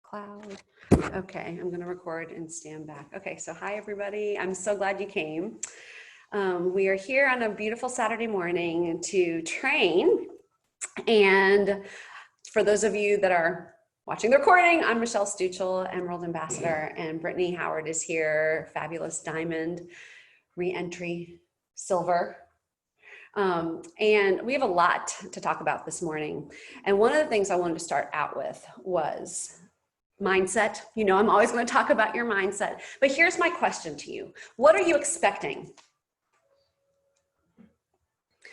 Cloud. Okay, I'm going to record and stand back. Okay, so hi everybody. I'm so glad you came. We are here on a beautiful Saturday morning to train. And for those of you that are watching the recording, I'm Michelle Stuchel, Emerald Ambassador, and Brittany Howard is here, fabulous diamond, re-entry silver. And we have a lot to talk about this morning. And one of the things I wanted to start out with was mindset. You know, I'm always going to talk about your mindset, but here's my question to you. What are you expecting?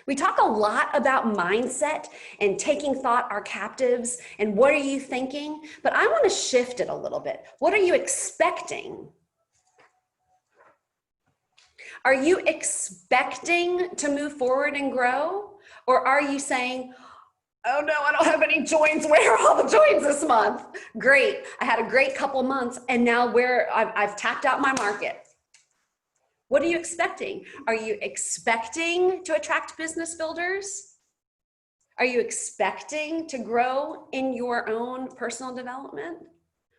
We talk a lot about mindset and taking thought our captives and what are you thinking? But I want to shift it a little bit. What are you expecting? Are you expecting to move forward and grow? Or are you saying, oh no, I don't have any joins. Where are all the joins this month? Great. I had a great couple months and now I've tapped out my market. What are you expecting? Are you expecting to attract business builders? Are you expecting to grow in your own personal development?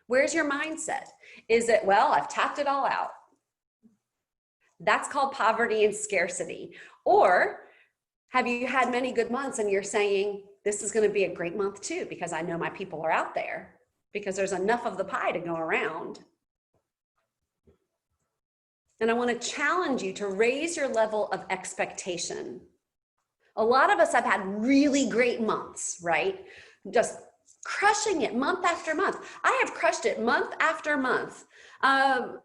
Where's your mindset? Is it, well, I've tapped it all out. That's called poverty and scarcity. Or have you had many good months and you're saying, this is going to be a great month too, because I know my people are out there, because there's enough of the pie to go around. And I want to challenge you to raise your level of expectation. A lot of us have had really great months, right? Just crushing it month after month. I have crushed it month after month.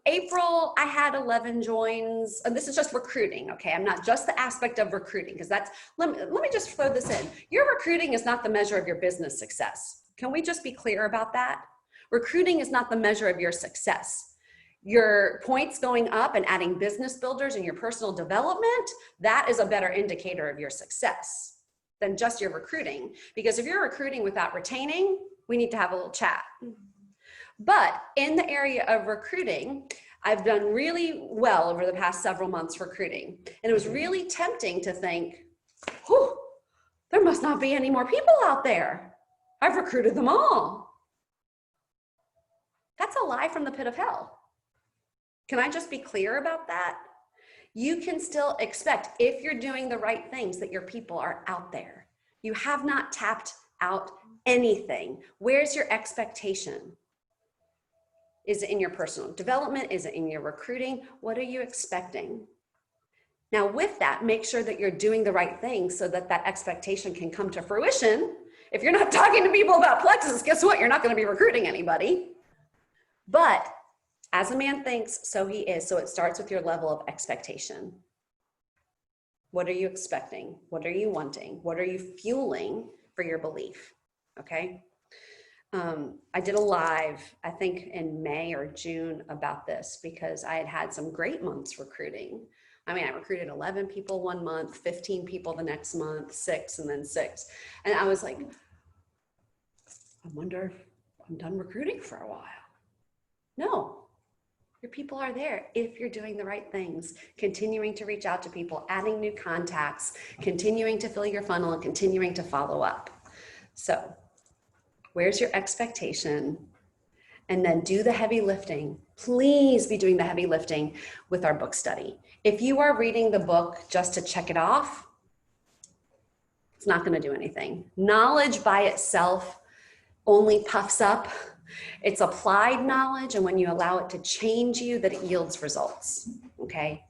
April, I had 11 joins, and this is just recruiting, okay? I'm not just the aspect of recruiting, because that's, let me just throw this in. Your recruiting is not the measure of your business success. Can we just be clear about that? Recruiting is not the measure of your success. Your points going up and adding business builders in your personal development, that is a better indicator of your success than just your recruiting. Because if you're recruiting without retaining, we need to have a little chat. But in the area of recruiting, I've done really well over the past several months recruiting. And it was really tempting to think, whew, there must not be any more people out there. I've recruited them all. That's a lie from the pit of hell. Can I just be clear about that? You can still expect, if you're doing the right things, that your people are out there. You have not tapped out anything. Where's your expectation? Is it in your personal development? Is it in your recruiting? What are you expecting? Now with that, make sure that you're doing the right things so that that expectation can come to fruition. If you're not talking to people about plexus, guess what? You're not going to be recruiting anybody. But as a man thinks, so he is. So it starts with your level of expectation. What are you expecting? What are you wanting? What are you fueling for your belief? Okay. I did a live, I think in May or June about this because I had had some great months recruiting. I mean, I recruited 11 people one month, 15 people the next month, 6 and then 6. And I was like, I wonder if I'm done recruiting for a while. No. Your people are there if you're doing the right things, continuing to reach out to people, adding new contacts, continuing to fill your funnel and continuing to follow up. So where's your expectation? And then do the heavy lifting. Please be doing the heavy lifting with our book study. If you are reading the book just to check it off, it's not going to do anything. Knowledge by itself only puffs up. It's applied knowledge, and when you allow it to change you, that it yields results, okay?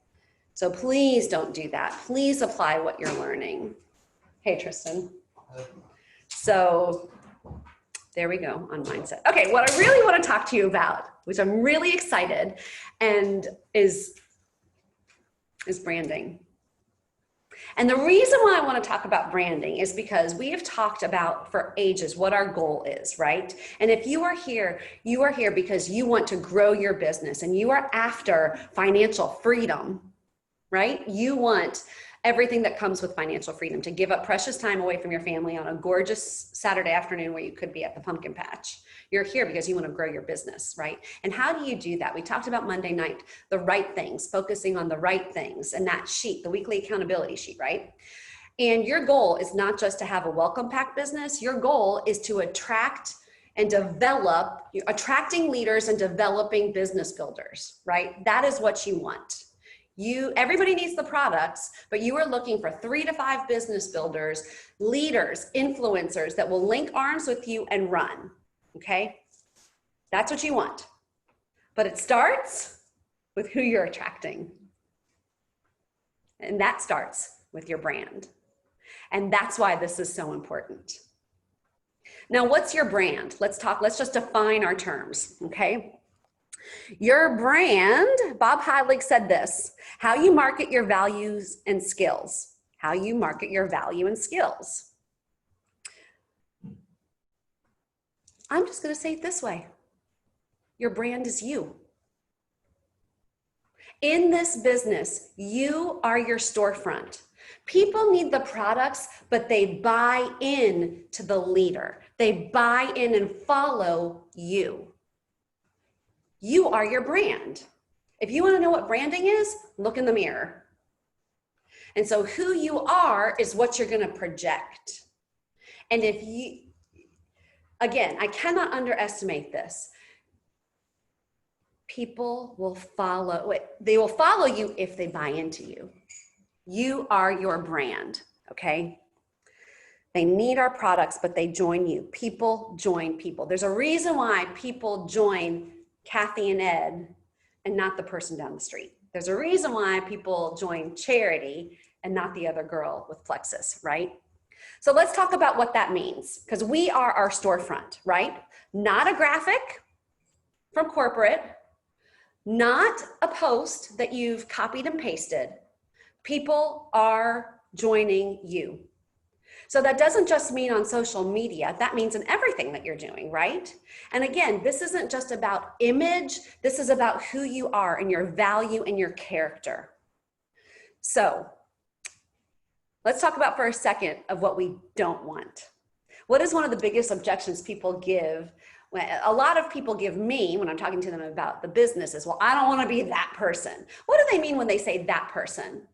So please don't do that. Please apply what you're learning. Hey, Tristan. So there we go on mindset. Okay, what I really want to talk to you about, which I'm really excited, and is branding. And the reason why I want to talk about branding is because we have talked about for ages what our goal is, right? And if you are here because you want to grow your business and you are after financial freedom, right? You want everything that comes with financial freedom, to give up precious time away from your family on a gorgeous Saturday afternoon where you could be at the pumpkin patch. You're here because you want to grow your business, right? And how do you do that? We talked about Monday night, the right things, focusing on the right things, and that sheet, the weekly accountability sheet, right? And your goal is not just to have a welcome pack business. Your goal is to attract and attracting leaders and developing business builders, right? That is what you want. Everybody needs the products, but you are looking for 3 to 5 business builders, leaders, influencers that will link arms with you and run, okay? That's what you want. But it starts with who you're attracting. And that starts with your brand. And that's why this is so important. Now, what's your brand? Let's just define our terms, okay? Your brand, Bob Heilig said this, how you market your values and skills. How you market your value and skills. I'm just going to say it this way. Your brand is you. In this business, you are your storefront. People need the products, but they buy in to the leader. They buy in and follow you. You are your brand. If you want to know what branding is, look in the mirror. And so who you are is what you're going to project. And again, I cannot underestimate this. People will follow, they will follow you if they buy into you. You are your brand, okay? They need our products, but they join you. People join people. There's a reason why people join Kathy and Ed and not the person down the street. There's a reason why people join Charity and not the other girl with Plexus, right? So let's talk about what that means, because we are our storefront, right? Not a graphic from corporate, not a post that you've copied and pasted. People are joining you. So that doesn't just mean on social media, that means in everything that you're doing, right? And again, this isn't just about image, this is about who you are and your value and your character. So let's talk about for a second of what we don't want. What is one of the biggest objections people give? A lot of people give me when I'm talking to them about the business is, well, I don't want to be that person. What do they mean when they say that person?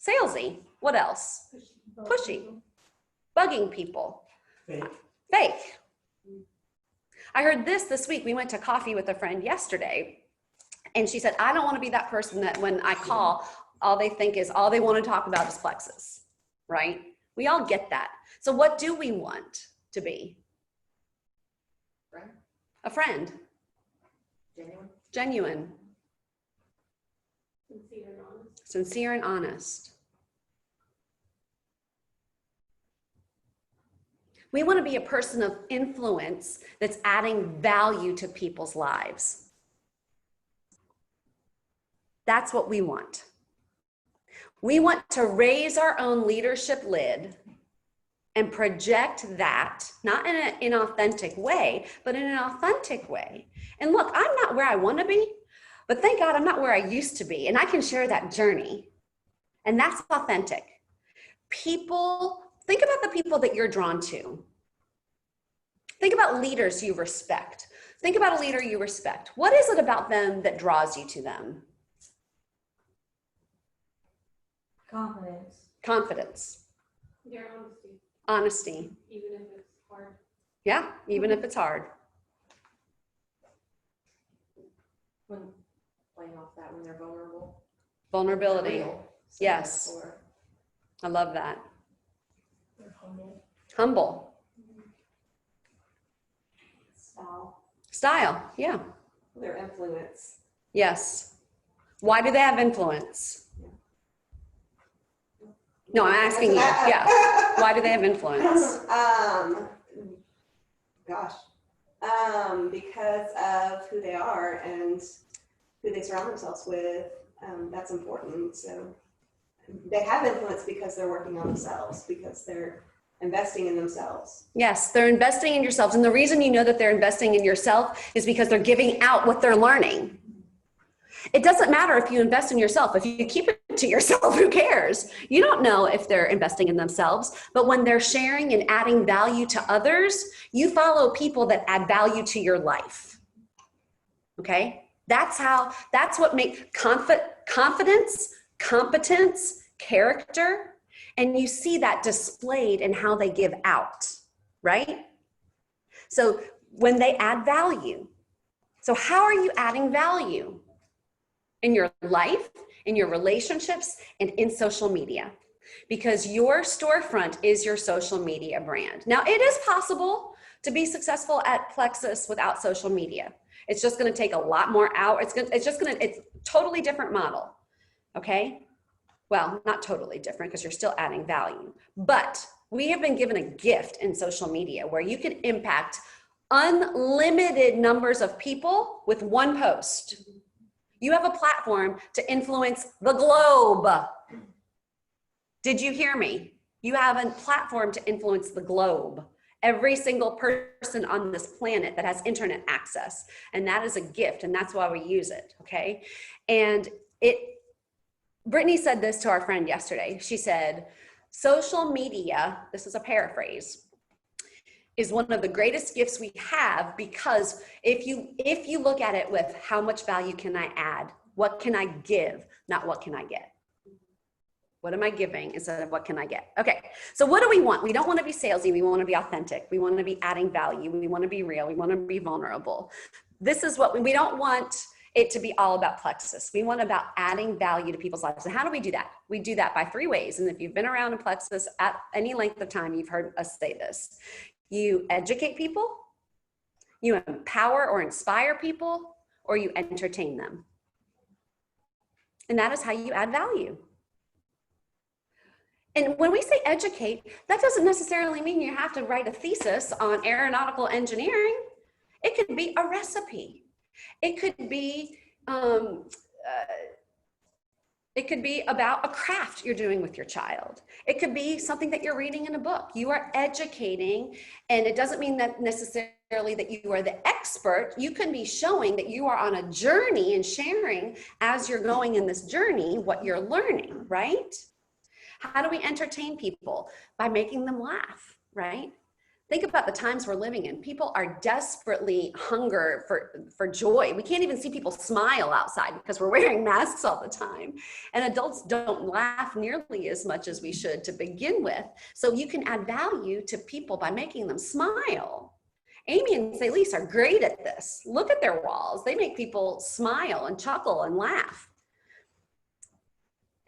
Salesy. What else? Pushy. Bugging people. Fake. I heard this week. We went to coffee with a friend yesterday, and she said, I don't want to be that person that when I call, all they want to talk about is Plexus, right? We all get that. So what do we want to be? A friend. Genuine. Sincere and honest. We want to be a person of influence that's adding value to people's lives. That's what we want. We want to raise our own leadership lid and project that, not in an inauthentic way, but in an authentic way. And look, I'm not where I want to be, but thank God I'm not where I used to be. And I can share that journey. And that's authentic. People, think about the people that you're drawn to. Think about leaders you respect. Think about a leader you respect. What is it about them that draws you to them? Confidence. Their honesty. Honesty. Even if it's hard. Yeah, even if it's hard. When playing off that, when they're vulnerable. Vulnerability. So Yes. I love that. They're humble. Humble. Style. Yeah. Their influence. Yes. Why do they have influence? No, I'm asking you. Yeah. Why do they have influence? Because of who they are and who they surround themselves with. That's important. So they have influence because they're working on themselves, because they're investing in themselves. Yes, they're investing in yourselves. And the reason you know that they're investing in yourself is because they're giving out what they're learning. It doesn't matter if you invest in yourself. If you keep it to yourself, who cares? You don't know if they're investing in themselves, but when they're sharing and adding value to others, you follow people that add value to your life. Okay? That's what makes confidence, competence, character, and you see that displayed in how they give out, right? So when they add value. So how are you adding value in your life, in your relationships, and in social media? Because your storefront is your social media brand. Now, it is possible to be successful at Plexus without social media. It's just going to take a lot more hours. It's a totally different model. Okay? Well, not totally different because you're still adding value. But we have been given a gift in social media where you can impact unlimited numbers of people with one post. You have a platform to influence the globe. Did you hear me? You have a platform to influence the globe. Every single person on this planet that has internet access. And that is a gift, and that's why we use it, okay? And Brittany said this to our friend yesterday. She said, social media, this is a paraphrase, is one of the greatest gifts we have, because if you look at it with how much value can I add, what can I give, not what can I get. What am I giving instead of what can I get? Okay, so what do we want? We don't want to be salesy. We want to be authentic. We want to be adding value. We want to be real. We want to be vulnerable. This is what we don't want it to be all about Plexus. We want about adding value to people's lives. And how do we do that? We do that by 3 ways. And if you've been around in Plexus at any length of time, you've heard us say this. You educate people, you empower or inspire people, or you entertain them. And that is how you add value. And when we say educate, that doesn't necessarily mean you have to write a thesis on aeronautical engineering. It could be a recipe. It could be about a craft you're doing with your child. It could be something that you're reading in a book. You are educating, and it doesn't mean that necessarily that you are the expert. You can be showing that you are on a journey and sharing as you're going in this journey what you're learning, right? How do we entertain people? By making them laugh, right? Think about the times we're living in. People are desperately hunger for joy. We can't even see people smile outside because we're wearing masks all the time. And adults don't laugh nearly as much as we should to begin with. So you can add value to people by making them smile. Amy and Celise are great at this. Look at their walls. They make people smile and chuckle and laugh.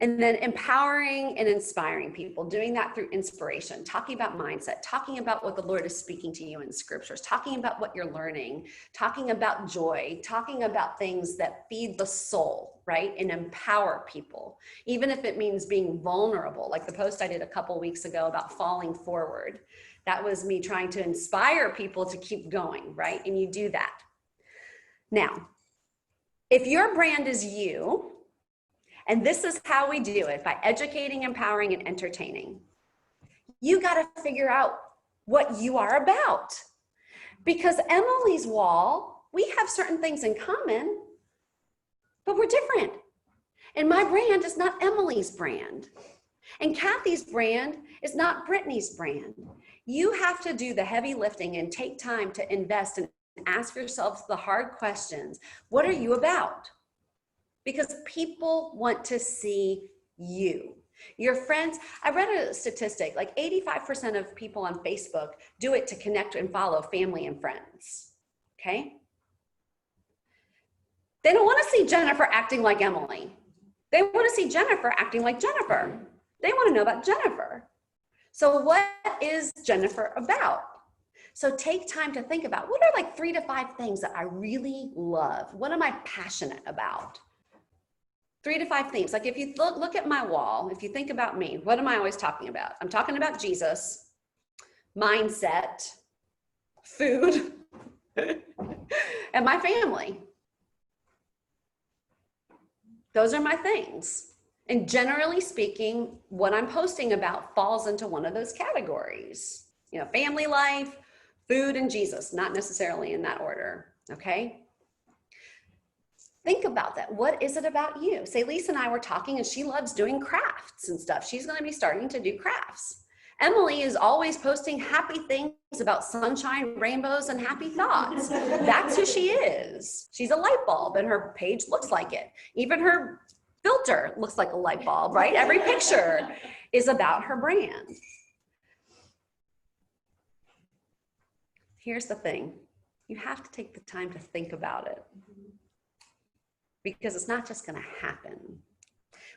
And then empowering and inspiring people, doing that through inspiration, talking about mindset, talking about what the Lord is speaking to you in scriptures, talking about what you're learning, talking about joy, talking about things that feed the soul, right? And empower people, even if it means being vulnerable, like the post I did a couple weeks ago about falling forward. That was me trying to inspire people to keep going, right? And you do that. Now, if your brand is you, and this is how we do it, by educating, empowering, and entertaining. You got to figure out what you are about. Because Emily's wall, we have certain things in common, but we're different. And my brand is not Emily's brand. And Kathy's brand is not Brittany's brand. You have to do the heavy lifting and take time to invest and ask yourselves the hard questions. What are you about? Because people want to see you. Your friends, I read a statistic, like 85% of people on Facebook do it to connect and follow family and friends, okay? They don't want to see Jennifer acting like Emily. They want to see Jennifer acting like Jennifer. They want to know about Jennifer. So what is Jennifer about? So take time to think about, what are like 3 to 5 things that I really love? What am I passionate about? 3 to 5 things. Like if you look at my wall, if you think about me, what am I always talking about? I'm talking about Jesus, mindset, food, and my family. Those are my things. And generally speaking, what I'm posting about falls into one of those categories. You know, family life, food, and Jesus, not necessarily in that order, okay? Think about that. What is it about you? Say, Lisa and I were talking, and she loves doing crafts and stuff. She's going to be starting to do crafts. Emily is always posting happy things about sunshine, rainbows, and happy thoughts. That's who she is. She's a light bulb, and her page looks like it. Even her filter looks like a light bulb, right? Every picture is about her brand. Here's the thing. You have to take the time to think about it, because it's not just going to happen.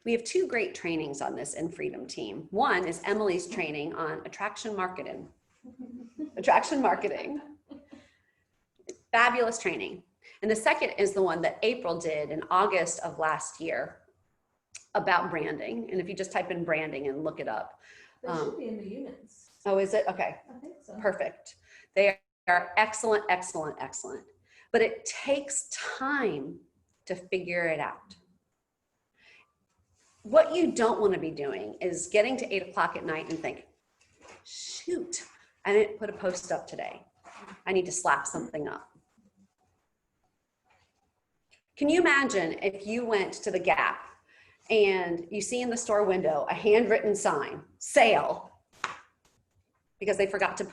We have 2 great trainings on this in Freedom Team. One is Emily's training on attraction marketing. Attraction marketing. Fabulous training. And the second is the one that April did in August of last year about branding. And if you just type in branding and look it up. They should be in the units. Oh, is it? Okay. I think so. Perfect. They are excellent, excellent, excellent. But it takes time to figure it out. What you don't want to be doing is getting to 8 o'clock at night and think, shoot, I didn't put a post up today. I need to slap something up. Can you imagine if you went to the Gap and you see in the store window a handwritten sign, sale, because they forgot to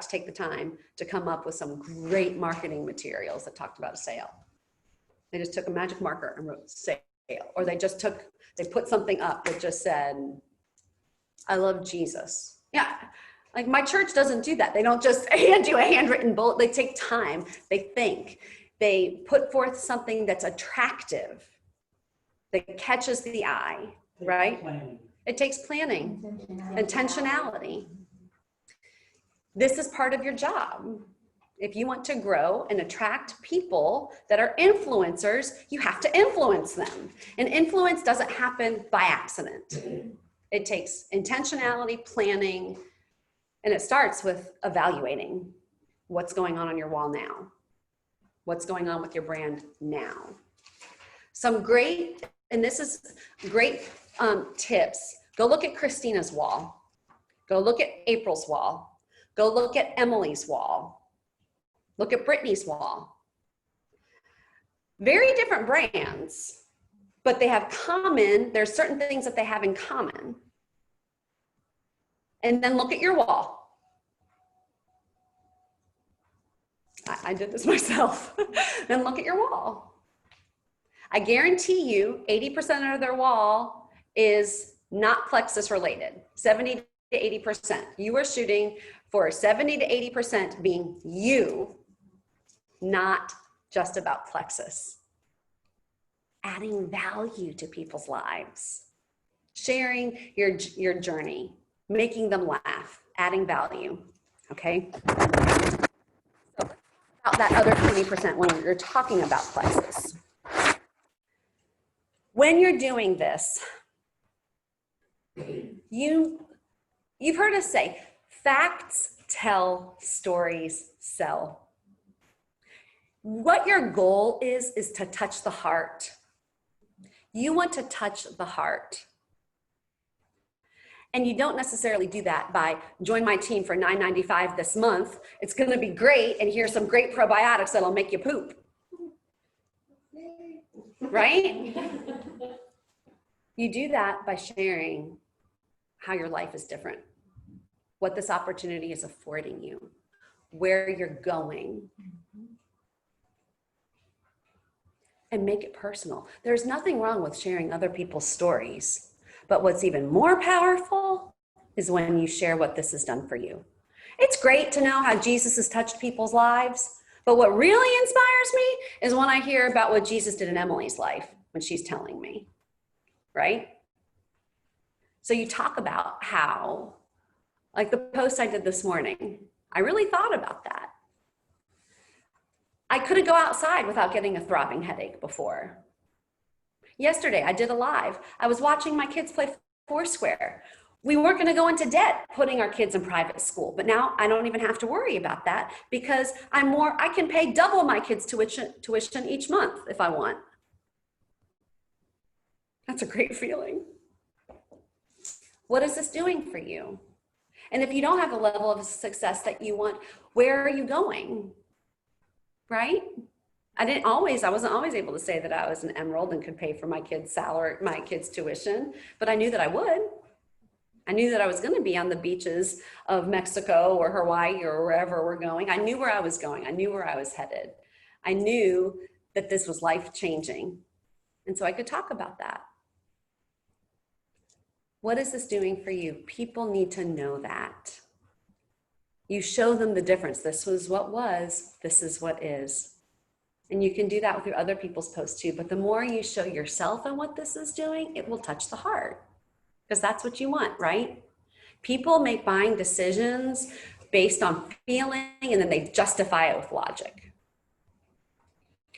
take the time to come up with some great marketing materials that talked about a sale. They just took a magic marker and wrote sale, or they put something up that just said, I love Jesus. Yeah, like my church doesn't do that. They don't just hand you a handwritten bullet. They take time, they think, they put forth something that's attractive, that catches the eye, right? It takes planning, intentionality. This is part of your job. If you want to grow and attract people that are influencers, you have to influence them. And influence doesn't happen by accident. It takes intentionality, planning, and it starts with evaluating what's going on your wall now. What's going on with your brand now. Some great, and this is great tips. Go look at Christina's wall. Go look at April's wall. Go look at Emily's wall. Look at Brittany's wall. Very different brands, but they have there's certain things that they have in common. And then look at your wall. I did this myself. Then look at your wall. I guarantee you 80% of their wall is not plexus related, 70 to 80%. You are shooting for 70 to 80% being you, not just about plexus. Adding value to people's lives, sharing your journey, making them laugh, adding value, okay? So about that other 20% when you're talking about plexus. When you're doing this, you've heard us say, facts tell, stories sell. What your goal is to touch the heart. You want to touch the heart. And you don't necessarily do that by join my team for $9.95 this month. It's going to be great, and here's some great probiotics that'll make you poop. Right? You do that by sharing how your life is different, what this opportunity is affording you, where you're going, and make it personal. There's nothing wrong with sharing other people's stories, but what's even more powerful is when you share what this has done for you. It's great to know how Jesus has touched people's lives, but what really inspires me is when I hear about what Jesus did in Emily's life when she's telling me, right? So you talk about how, like the post I did this morning, I really thought about that. I couldn't go outside without getting a throbbing headache before. Yesterday, I did a live. I was watching my kids play Foursquare. We weren't going to go into debt putting our kids in private school, but now I don't even have to worry about that because I can pay double my kids' tuition each month if I want. That's a great feeling. What is this doing for you? And if you don't have the level of success that you want, where are you going? Right? I wasn't always able to say that I was an emerald and could pay for my kids' salary, my kids' tuition, but I knew that I would. I knew that I was going to be on the beaches of Mexico or Hawaii or wherever we're going. I knew where I was going. I knew where I was headed. I knew that this was life-changing. And so I could talk about that. What is this doing for you? People need to know that. You show them the difference. This was what was, this is what is. And you can do that with your other people's posts too. But the more you show yourself and what this is doing, it will touch the heart, because that's what you want, right? People make buying decisions based on feeling, and then they justify it with logic.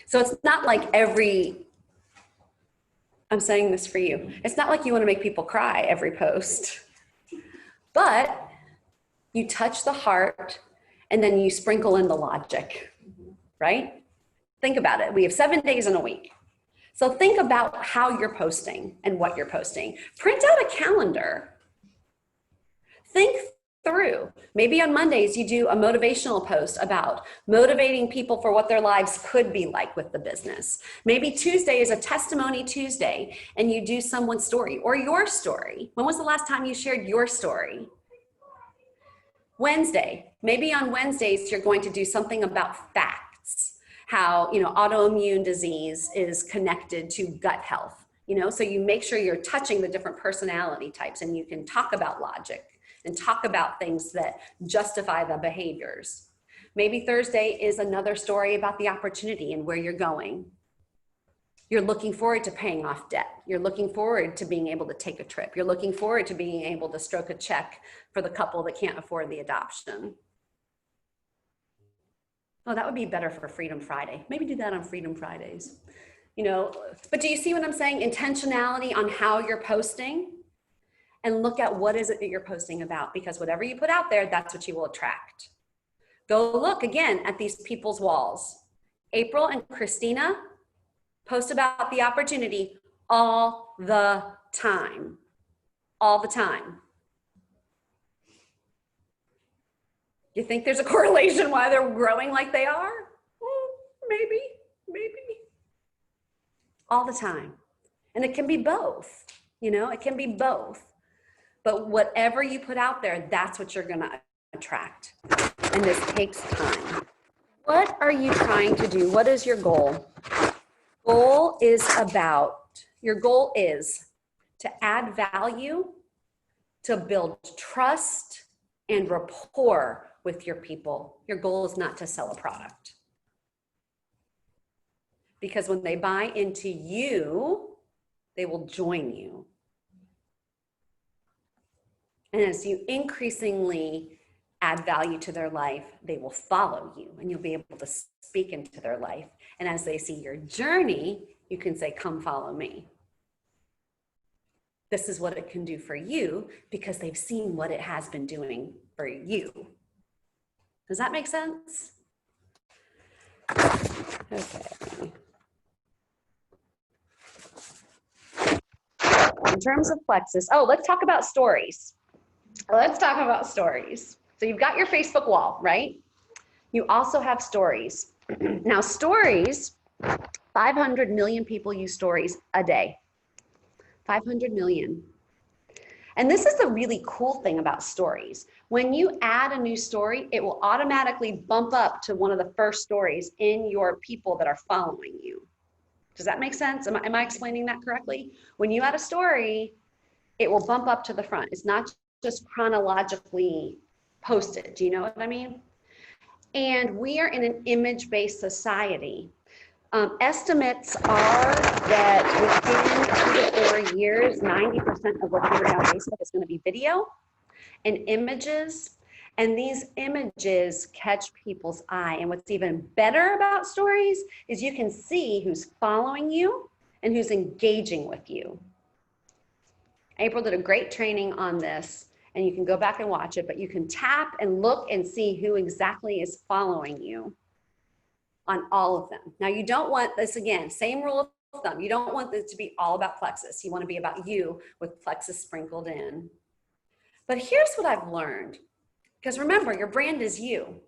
So it's not like I'm saying this for you, it's not like you want to make people cry every post, but you touch the heart and then you sprinkle in the logic, right? Think about it. We have 7 days in a week. So think about how you're posting and what you're posting. Print out a calendar. Think through. Maybe on Mondays you do a motivational post about motivating people for what their lives could be like with the business. Maybe Tuesday is a testimony Tuesday and you do someone's story or your story. When was the last time you shared your story? Wednesday, maybe on Wednesdays you're going to do something about facts, how, autoimmune disease is connected to gut health, so you make sure you're touching the different personality types and you can talk about logic and talk about things that justify the behaviors. Maybe Thursday is another story about the opportunity and where you're going. You're looking forward to paying off debt. You're looking forward to being able to take a trip. You're looking forward to being able to stroke a check for the couple that can't afford the adoption. Oh, that would be better for Freedom Friday. Maybe do that on Freedom Fridays. But do you see what I'm saying? Intentionality on how you're posting, and look at what is it that you're posting about, because whatever you put out there, that's what you will attract. Go look again at these people's walls. April and Christina post about the opportunity all the time, all the time. You think there's a correlation why they're growing like they are? Maybe. All the time. And it can be both, it can be both. But whatever you put out there, that's what you're gonna attract. And this takes time. What are you trying to do? What is your goal? Your goal is to add value, to build trust and rapport with your people. Your goal is not to sell a product. Because when they buy into you, they will join you. And as you increasingly add value to their life, they will follow you and you'll be able to speak into their life. And as they see your journey, you can say, come follow me. This is what it can do for you because they've seen what it has been doing for you. Does that make sense? Okay. In terms of Plexus, let's talk about stories. So you've got your Facebook wall, right? You also have stories. Now stories, 500 million people use stories a day. 500 million. And this is the really cool thing about stories. When you add a new story, it will automatically bump up to one of the first stories in your people that are following you. Does that make sense? Am I explaining that correctly? When you add a story, it will bump up to the front. It's not just chronologically posted. Do you know what I mean? And we are in an image-based society. Estimates are that within 2 to 4 years, 90% of what's going on Facebook is going to be video and images. And these images catch people's eye. And what's even better about stories is you can see who's following you and who's engaging with you. April did a great training on this, and you can go back and watch it, but you can tap and look and see who exactly is following you on all of them. Now, you don't want this, again, same rule of thumb. You don't want this to be all about Plexus. You want to be about you with Plexus sprinkled in. But here's what I've learned. Because remember, your brand is you.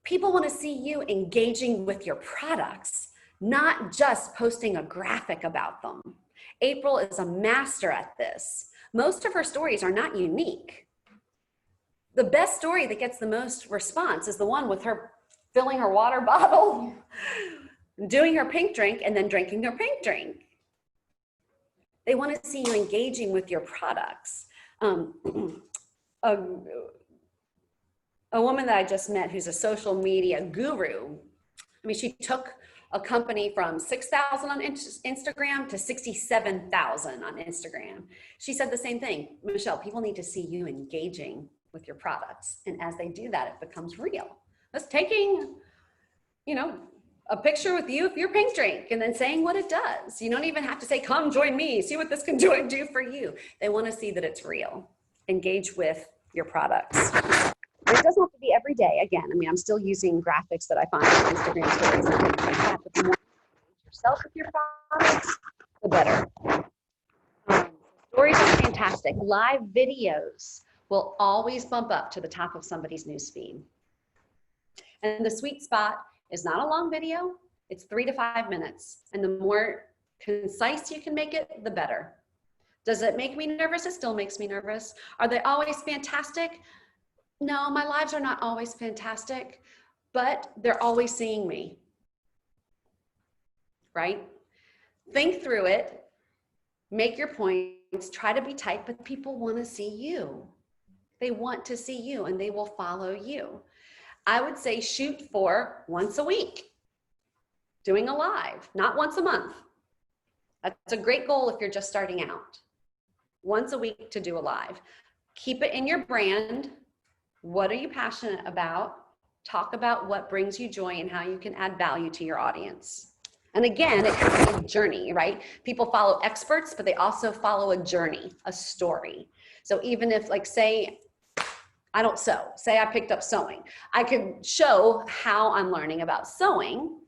People want to see you engaging with your products, not just posting a graphic about them. April is a master at this. Most of her stories are not unique. The best story that gets the most response is the one with her filling her water bottle, doing her pink drink, and then drinking her pink drink. They want to see you engaging with your products. a woman that I just met who's a social media guru. I mean, she took a company from 6,000 on Instagram to 67,000 on Instagram. She said the same thing. Michelle, people need to see you engaging with your products. And as they do that, it becomes real. That's taking, you know, a picture with you if you're pink drink and then saying what it does. You don't even have to say, come join me, see what this can do for you. They want to see that it's real. Engage with your products. And it doesn't have to be every day. Again, I mean, I'm still using graphics that I find on Instagram stories and things like that, but the more you engage yourself with your products, the better. Stories are fantastic. Live videos will always bump up to the top of somebody's newsfeed. And the sweet spot is not a long video, it's 3 to 5 minutes. And the more concise you can make it, the better. Does it make me nervous? It still makes me nervous. Are they always fantastic? No, my lives are not always fantastic, but they're always seeing me, right? Think through it, make your points, try to be tight, but people want to see you. They want to see you and they will follow you. I would say shoot for once a week, doing a live, not once a month. That's a great goal if you're just starting out. Once a week to do a live. Keep it in your brand. What are you passionate about? Talk about what brings you joy and how you can add value to your audience. And again, it could be a journey, right? People follow experts, but they also follow a journey, a story. So even if, like, say, I don't sew, say I picked up sewing, I could show how I'm learning about sewing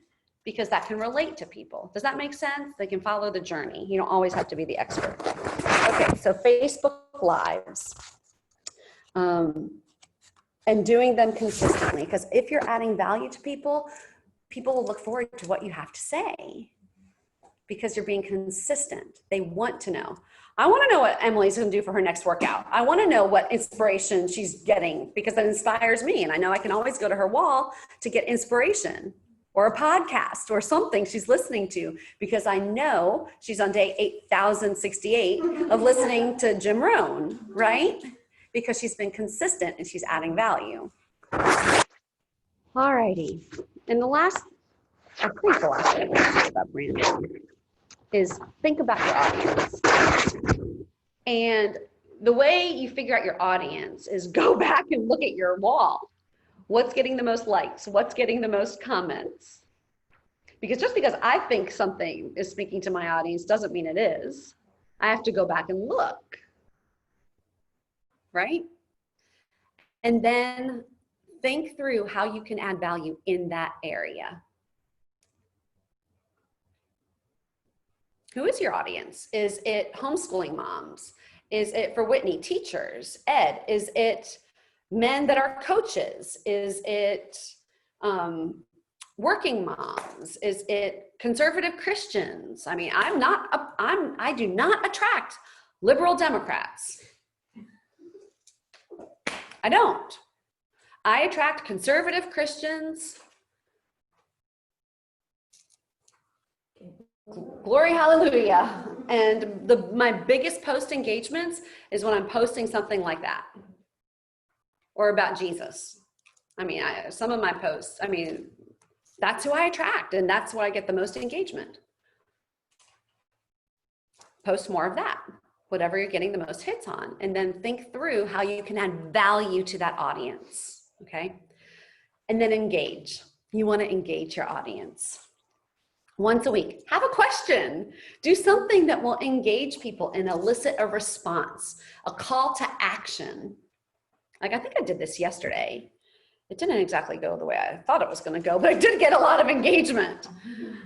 because that can relate to people. Does that make sense? They can follow the journey. You don't always have to be the expert. Okay, so Facebook Lives. And doing them consistently, because if you're adding value to people, people will look forward to what you have to say because you're being consistent. They want to know. I want to know what Emily's going to do for her next workout. I want to know what inspiration she's getting because that inspires me. And I know I can always go to her wall to get inspiration or a podcast or something she's listening to because I know she's on day 8,068 of listening to Jim Rohn, right? Because she's been consistent and she's adding value. All righty. And the last, I think the last thing I want to say about branding is think about your audience. And the way you figure out your audience is go back and look at your wall. What's getting the most likes? What's getting the most comments? Because just because I think something is speaking to my audience doesn't mean it is. I have to go back and look. Right? And then think through how you can add value in that area. Who is your audience? Is it homeschooling moms? Is it, for Whitney, teachers, ed? Is it men that are coaches? Is it working moms? Is it conservative Christians? I mean, I do not attract liberal Democrats. I don't. I attract conservative Christians. Glory, hallelujah. And my biggest post engagements is when I'm posting something like that or about Jesus. I mean, some of my posts, I mean, that's who I attract and that's where I get the most engagement. Post more of that. Whatever you're getting the most hits on, and then think through how you can add value to that audience, okay? And then engage. You want to engage your audience. Once a week, have a question. Do something that will engage people and elicit a response, a call to action. Like I think I did this yesterday. It didn't exactly go the way I thought it was going to go, but I did get a lot of engagement.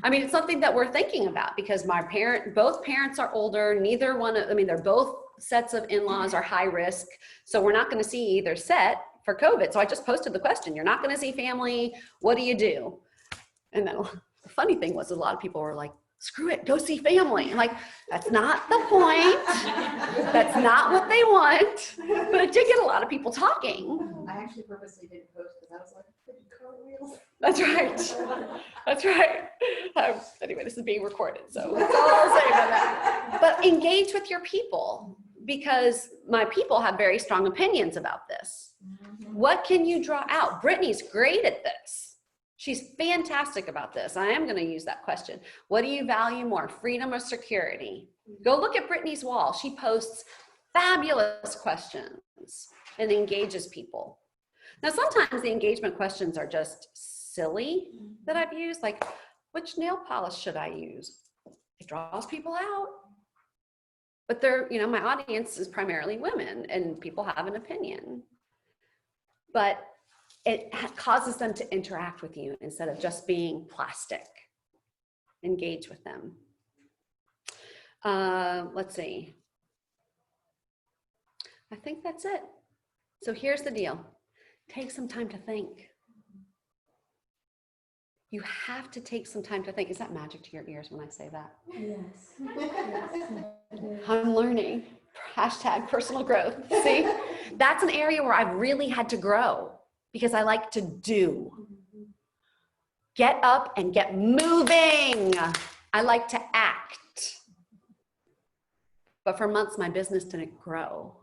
I mean, it's something that we're thinking about because both parents are older. Neither one, they're both sets of in-laws are high risk. So we're not going to see either set for COVID. So I just posted the question, you're not going to see family. What do you do? And then the funny thing was a lot of people were like, screw it, go see family. I'm like, that's not the point. That's not what they want. But it did get a lot of people talking. I actually purposely didn't post because I was like, cartwheels. That's right. That's right. Anyway, this is being recorded, so that's all I'll say about that. But engage with your people because my people have very strong opinions about this. What can you draw out? Brittany's great at this. She's fantastic about this. I am going to use that question. What do you value more, freedom or security? Go look at Brittany's wall. She posts fabulous questions and engages people. Now, sometimes the engagement questions are just silly that I've used, like, which nail polish should I use? It draws people out. But they're, you know, my audience is primarily women and people have an opinion. But it causes them to interact with you instead of just being plastic. Engage with them. Let's see. I think that's it. So here's the deal. Take some time to think. You have to take some time to think. Is that magic to your ears when I say that? Yes. I'm learning. Hashtag personal growth. See, that's an area where I've really had to grow because I like to do. Get up and get moving. I like to act. But for months, my business didn't grow.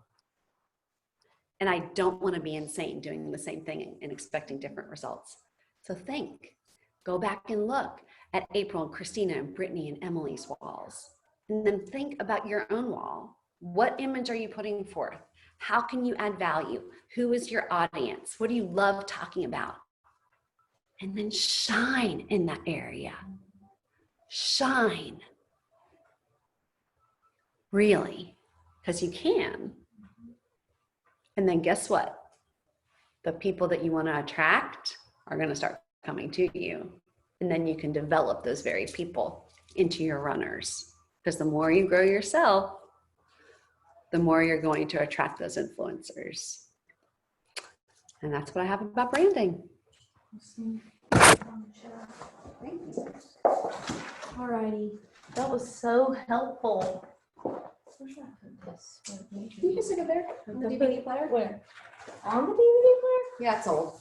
And I don't want to be insane doing the same thing and expecting different results. So think. Go back and look at April and Christina and Brittany and Emily's walls. And then think about your own wall. What image are you putting forth? How can you add value? Who is your audience? What do you love talking about? And then shine in that area. Shine. Really, because you can. And then guess what? The people that you want to attract are going to start coming to you. And then you can develop those very people into your runners. Because the more you grow yourself, the more you're going to attract those influencers. And that's what I have about branding. Alrighty, that was so helpful. You can stick it there on the DVD player. Where? On the DVD player? Yeah, it's old.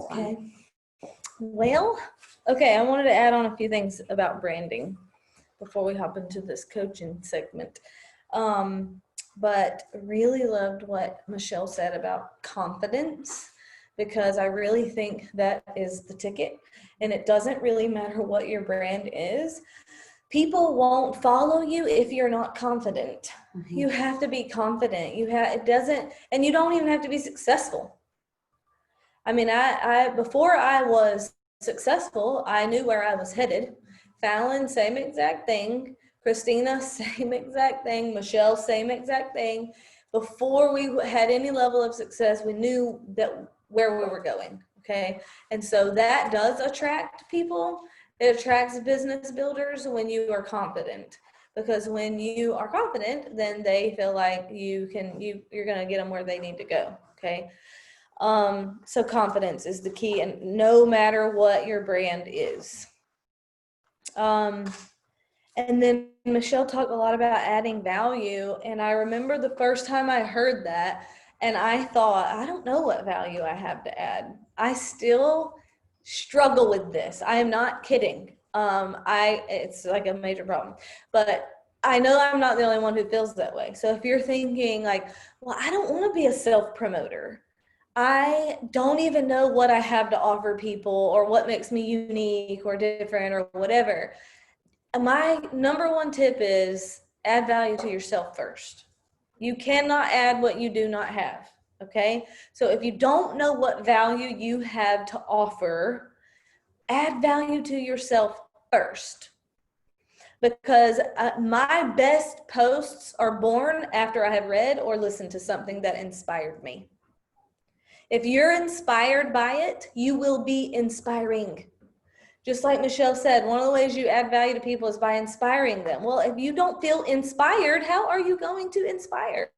Okay. Well, okay, I wanted to add on a few things about branding before we hop into this coaching segment. But really loved what Michelle said about confidence, because I really think that is the ticket. And it doesn't really matter what your brand is. People won't follow you if you're not confident. Mm-hmm. You have to be confident. And you don't even have to be successful. I mean, I before I was successful, I knew where I was headed. Fallon, same exact thing. Christina, same exact thing. Michelle, same exact thing. Before we had any level of success, we knew that where we were going. Okay. And so that does attract people. It attracts business builders when you are confident, because when you are confident, then they feel like you're going to get them where they need to go. Okay. So confidence is the key, and no matter what your brand is. And then Michelle talked a lot about adding value. And I remember the first time I heard that, and I thought, I don't know what value I have to add. I still struggle with this. I am not kidding. It's like a major problem, but I know I'm not the only one who feels that way. So if you're thinking like, well, I don't want to be a self-promoter. I don't even know what I have to offer people or what makes me unique or different or whatever. My number one tip is add value to yourself first. You cannot add what you do not have. Okay. So if you don't know what value you have to offer, add value to yourself first. Because my best posts are born after I have read or listened to something that inspired me. If you're inspired by it, you will be inspiring. Just like Michelle said, one of the ways you add value to people is by inspiring them. Well, if you don't feel inspired, how are you going to inspire?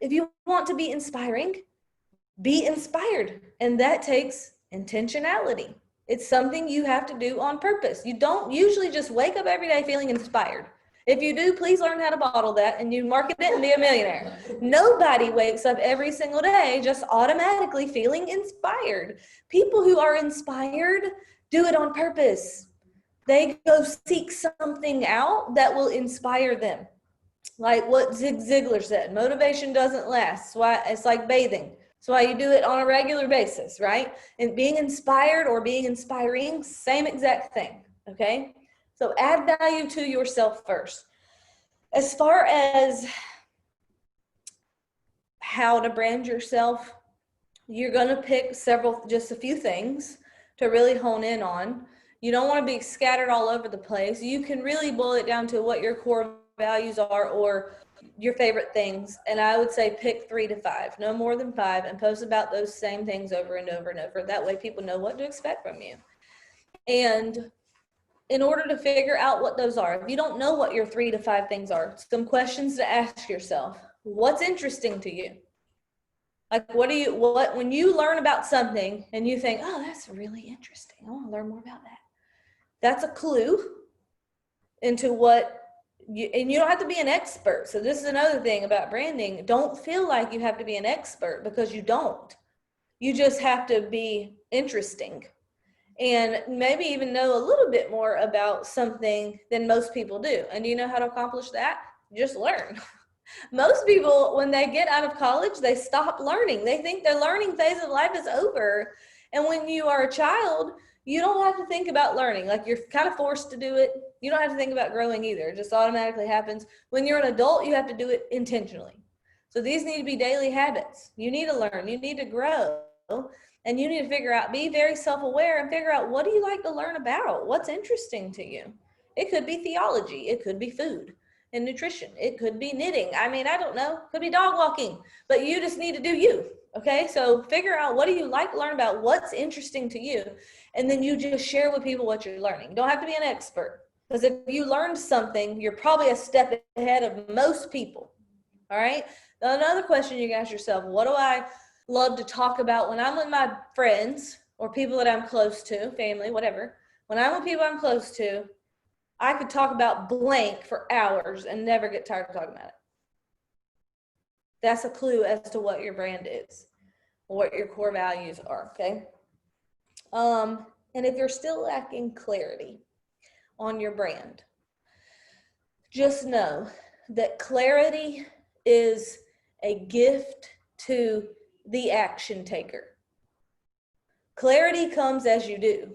If you want to be inspiring, be inspired. And that takes intentionality. It's something you have to do on purpose. You don't usually just wake up every day feeling inspired. If you do, please learn how to bottle that and you market it and be a millionaire. Nobody wakes up every single day just automatically feeling inspired. People who are inspired do it on purpose. They go seek something out that will inspire them. Like what Zig Ziglar said, motivation doesn't last. That's why it's like bathing. That's why you do it on a regular basis, right? And being inspired or being inspiring, same exact thing, okay? So add value to yourself first. As far as how to brand yourself, you're going to pick just a few things to really hone in on. You don't want to be scattered all over the place. You can really boil it down to what your core values are or your favorite things. And I would say pick 3 to 5, no more than 5, and post about those same things over and over and over. That way people know what to expect from you. And in order to figure out what those are, if you don't know what your 3 to 5 things are, some questions to ask yourself. What's interesting to you? Like, when you learn about something and you think, oh, that's really interesting, I want to learn more about that. That's a clue into and you don't have to be an expert. So this is another thing about branding. Don't feel like you have to be an expert, because you don't. You just have to be interesting and maybe even know a little bit more about something than most people do. And do you know how to accomplish that? Just learn. Most people, when they get out of college, they stop learning. They think their learning phase of life is over. And when you are a child, you don't have to think about learning. Like, you're kind of forced to do it. You don't have to think about growing either. It just automatically happens. When you're an adult, you have to do it intentionally. So these need to be daily habits. You need to learn. You need to grow. And you need to figure out, be very self-aware and figure out, what do you like to learn about? What's interesting to you? It could be theology. It could be food and nutrition. It could be knitting. I mean, I don't know. It could be dog walking, but you just need to do you. Okay. So figure out, what do you like to learn about? What's interesting to you? And then you just share with people what you're learning. You don't have to be an expert, because if you learned something, you're probably a step ahead of most people. All right. Another question you can ask yourself: what do I love to talk about when I'm with my friends or people that I'm close to, family, whatever? When I'm with people I'm close to, I could talk about blank for hours and never get tired of talking about it. That's a clue as to what your brand is, what your core values are, okay? And if you're still lacking clarity on your brand, just know that clarity is a gift to the action taker. Clarity comes as you do.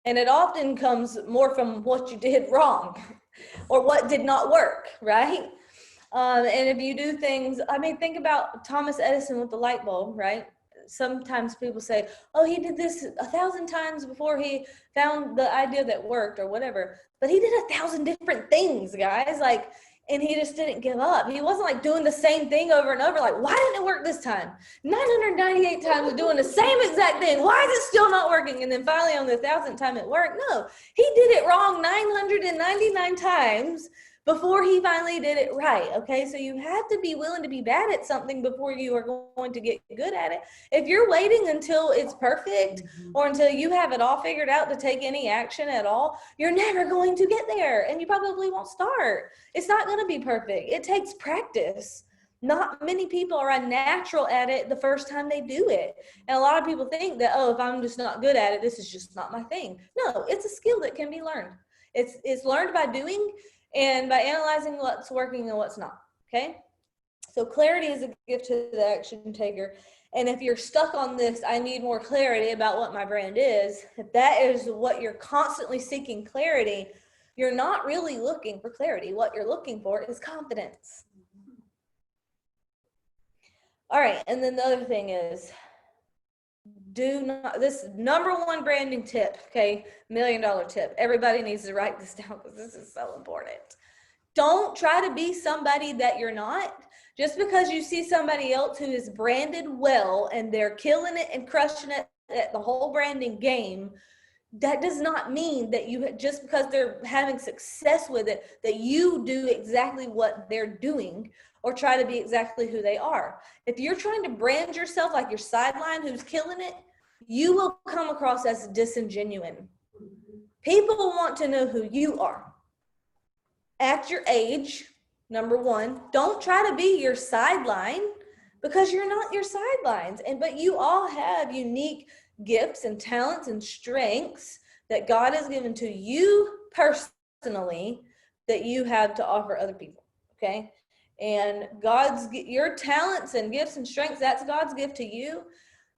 And it often comes more from what you did wrong or what did not work, right? And if you do things, I mean, think about Thomas Edison with the light bulb, right? Sometimes people say, oh, he did this 1,000 times before he found the idea that worked or whatever. But he did 1,000 different things, guys. Like, and he just didn't give up. He wasn't like doing the same thing over and over. Like, why didn't it work this time? 998 times of doing the same exact thing. Why is it still not working? And then finally on the 1,000th time it worked. No, he did it wrong 999 times before he finally did it right. Okay, so you have to be willing to be bad at something before you are going to get good at it. If you're waiting until it's perfect or until you have it all figured out to take any action at all, you're never going to get there, and you probably won't start. It's not going to be perfect. It takes practice. Not many people are unnatural at it the first time they do it. And a lot of people think that, oh, if I'm just not good at it, this is just not my thing. No, it's a skill that can be learned. It's learned by doing and by analyzing what's working and what's not, okay? So clarity is a gift to the action taker. And if you're stuck on this, I need more clarity about what my brand is, if that is what you're constantly seeking clarity, you're not really looking for clarity. What you're looking for is confidence. All right, and then the other thing is, this number one branding tip, okay, $1 million tip. Everybody needs to write this down because this is so important. Don't try to be somebody that you're not. Just because you see somebody else who is branded well and they're killing it and crushing it at the whole branding game, that does not mean that just because they're having success with it, that you do exactly what they're doing or try to be exactly who they are. If you're trying to brand yourself like your sideline who's killing it, you will come across as disingenuous. People want to know who you are. At your age, number one, don't try to be your sideline, because you're not your sidelines. But you all have unique gifts and talents and strengths that God has given to you personally that you have to offer other people. okay? And your talents and gifts and strengths, that's God's gift to you.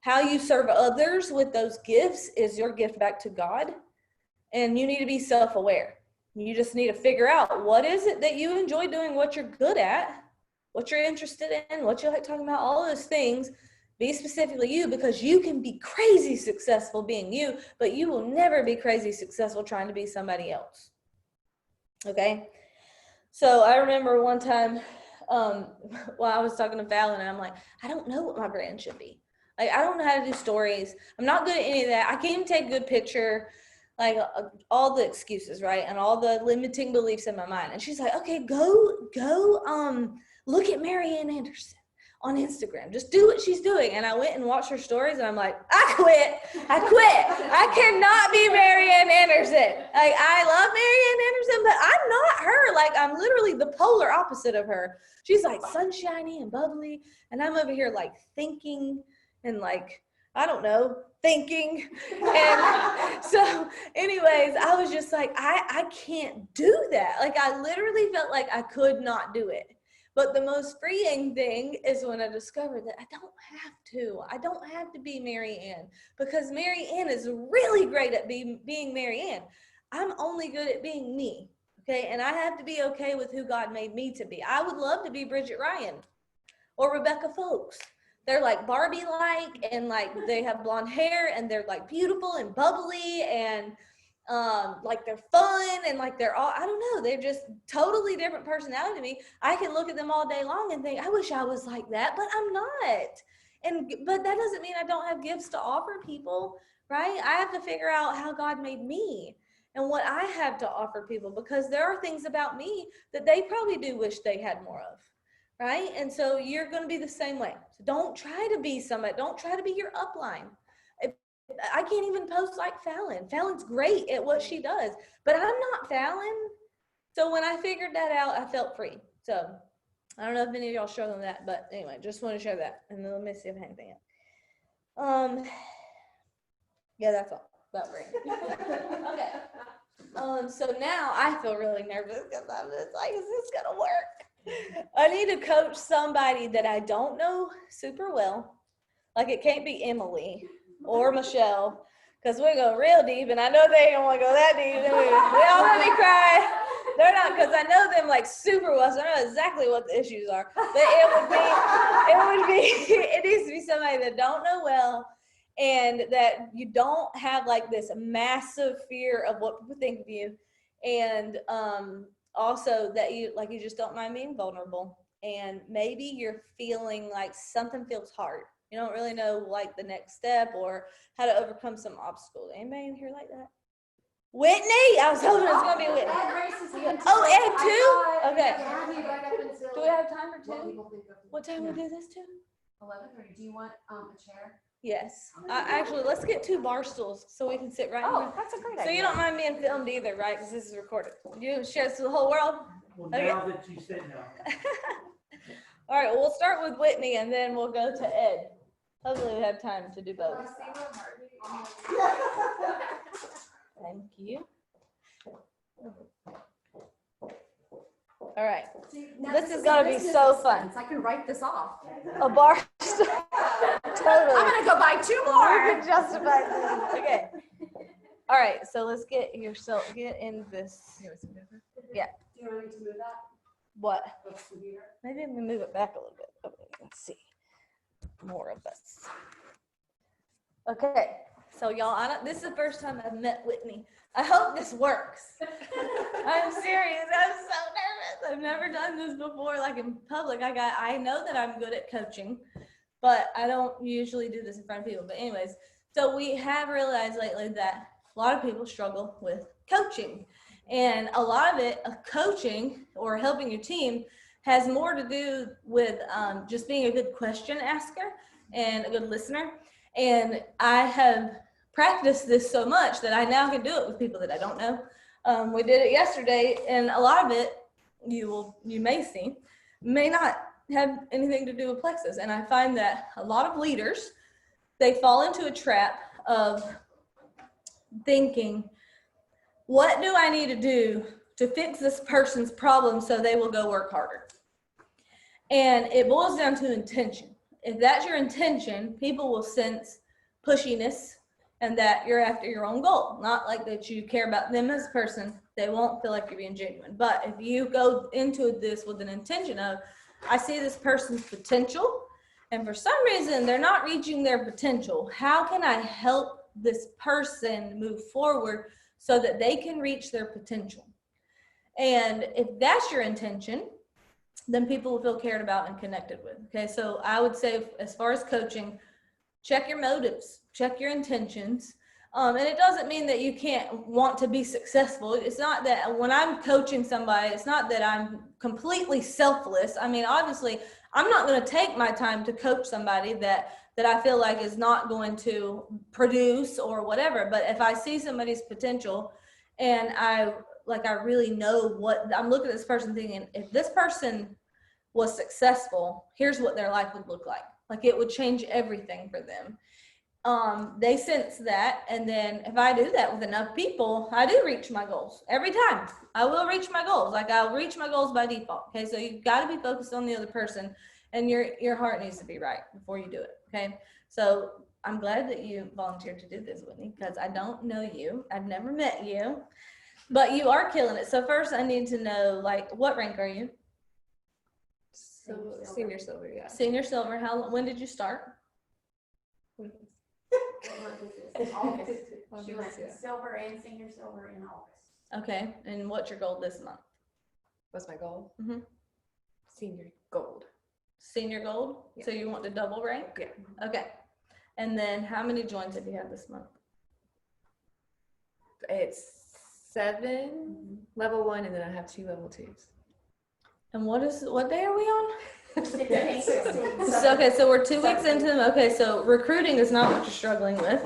How you serve others with those gifts is your gift back to God. And you need to be self-aware. You just need to figure out what is it that you enjoy doing, what you're good at, what you're interested in, what you like talking about, all those things. Be specifically you, because you can be crazy successful being you, but you will never be crazy successful trying to be somebody else. Okay? So I remember one time while I was talking to Fallon, and I'm like, I don't know what my brand should be. Like, I don't know how to do stories. I'm not good at any of that. I can't even take a good picture. Like all the excuses, right? And all the limiting beliefs in my mind. And she's like, okay, go look at Marianne Anderson on Instagram. Just do what she's doing. And I went and watched her stories, and I'm like, I quit. I cannot be Marianne Anderson. Like, I love Marianne Anderson, but I'm not her. Like, I'm literally the polar opposite of her. She's like sunshiny and bubbly, and I'm over here like thinking and like, I don't know, thinking. And so anyways, I was just like, I can't do that. Like, I literally felt like I could not do it. But the most freeing thing is when I discovered that I don't have to be Mary Ann, because Mary Ann is really great at being Mary Ann. I'm only good at being me. Okay. And I have to be okay with who God made me to be. I would love to be Bridget Ryan or Rebecca Folks. They're like Barbie-like, and like they have blonde hair, and they're like beautiful and bubbly, and like they're fun, and like they're all, I don't know, they're just totally different personality to me. I can look at them all day long and think, I wish I was like that, but I'm not. But that doesn't mean I don't have gifts to offer people, right? I have to figure out how God made me and what I have to offer people, because there are things about me that they probably do wish they had more of. Right? And so you're going to be the same way. So don't try to be somebody. Don't try to be your upline. I can't even post like Fallon. Fallon's great at what she does, but I'm not Fallon. So when I figured that out, I felt free. So I don't know if any of y'all struggle with that, but anyway, just want to share that. And then let me see if I have anything else. Yeah, that's all about brand. Okay. So now I feel really nervous because I'm just like, is this going to work? I need to coach somebody that I don't know super well. Like, it can't be Emily or Michelle, because we go real deep, and I know they don't want to go that deep. They all let me cry. They're not, because I know them like super well, so I know exactly what the issues are. But it needs to be somebody that don't know well, and that you don't have like this massive fear of what people think of you, and also that you just don't mind being vulnerable. And maybe you're feeling like something feels hard. You don't really know like the next step or how to overcome some obstacle. Anybody in here like that? Whitney? I was hoping it was going to be Whitney. Oh, Ed too? Okay. Do we have time for two? What time we do this to? 11, or do you want a chair? Yes. Actually, let's get 2 bar stools so we can sit right here. Oh, that's a great idea. So you don't mind being filmed either, right? Because this is recorded. You share this to the whole world? Well, Okay. now that you said no. All right, well, we'll start with Whitney, and then we'll go to Ed. Hopefully we have time to do both. Thank you. All right. This is going to be so fun. I can write this off. A bar stool. Totally. I'm going to go buy 2 You more. can justify this. Okay. All right, so let's get in this. Yeah. Do you want me to move that? What? The computer? Maybe I'm going to move it back a little bit. Okay, let's see. More of this. Okay, so y'all, this is the first time I've met Whitney. I hope this works. I'm serious. I'm so nervous. I've never done this before, like in public. I know that I'm good at coaching, but I don't usually do this in front of people. But anyways, so we have realized lately that a lot of people struggle with coaching. And a lot of it, coaching or helping your team, has more to do with just being a good question asker and a good listener. And I have practiced this so much that I now can do it with people that I don't know. We did it yesterday, and a lot of it you may see may not have anything to do with plexus. And I find that a lot of leaders, they fall into a trap of thinking, what do I need to do to fix this person's problem so they will go work harder. And it boils down to intention. If that's your intention, people will sense pushiness and that you're after your own goal, not like that you care about them as a person. They won't feel like you're being genuine. But if you go into this with an intention of, I see this person's potential, and for some reason they're not reaching their potential, how can I help this person move forward so that they can reach their potential? And if that's your intention, then people will feel cared about and connected with. Okay, so I would say, as far as coaching, check your motives, check your intentions. And it doesn't mean that you can't want to be successful. It's not that when I'm coaching somebody, it's not that I'm completely selfless. I mean, obviously, I'm not going to take my time to coach somebody that I feel like is not going to produce or whatever. But if I see somebody's potential and I really know what I'm looking at this person thinking, if this person was successful, here's what their life would look like. Like it would change everything for them. They sense that. And then if I do that with enough people, I do reach my goals every time. I will reach my goals. Like I'll reach my goals by default. Okay. So you've got to be focused on the other person and your heart needs to be right before you do it. Okay. So I'm glad that you volunteered to do this, Whitney, because I don't know you. I've never met you, but you are killing it. So first I need to know, like, what rank are you? So senior silver, yeah. Senior silver. When did you start? August. She went silver and senior silver in August. Okay. And what's your goal this month? What's my goal? Mm-hmm. Senior gold. Senior gold? Yeah. So you want to double rank? Yeah. Okay. And then how many joins have you had this month? It's 7 level 1, and then I have 2 level 2s. And what day are we on? 16. So, okay, so we're 2 weeks into them. Okay, so recruiting is not what you're struggling with.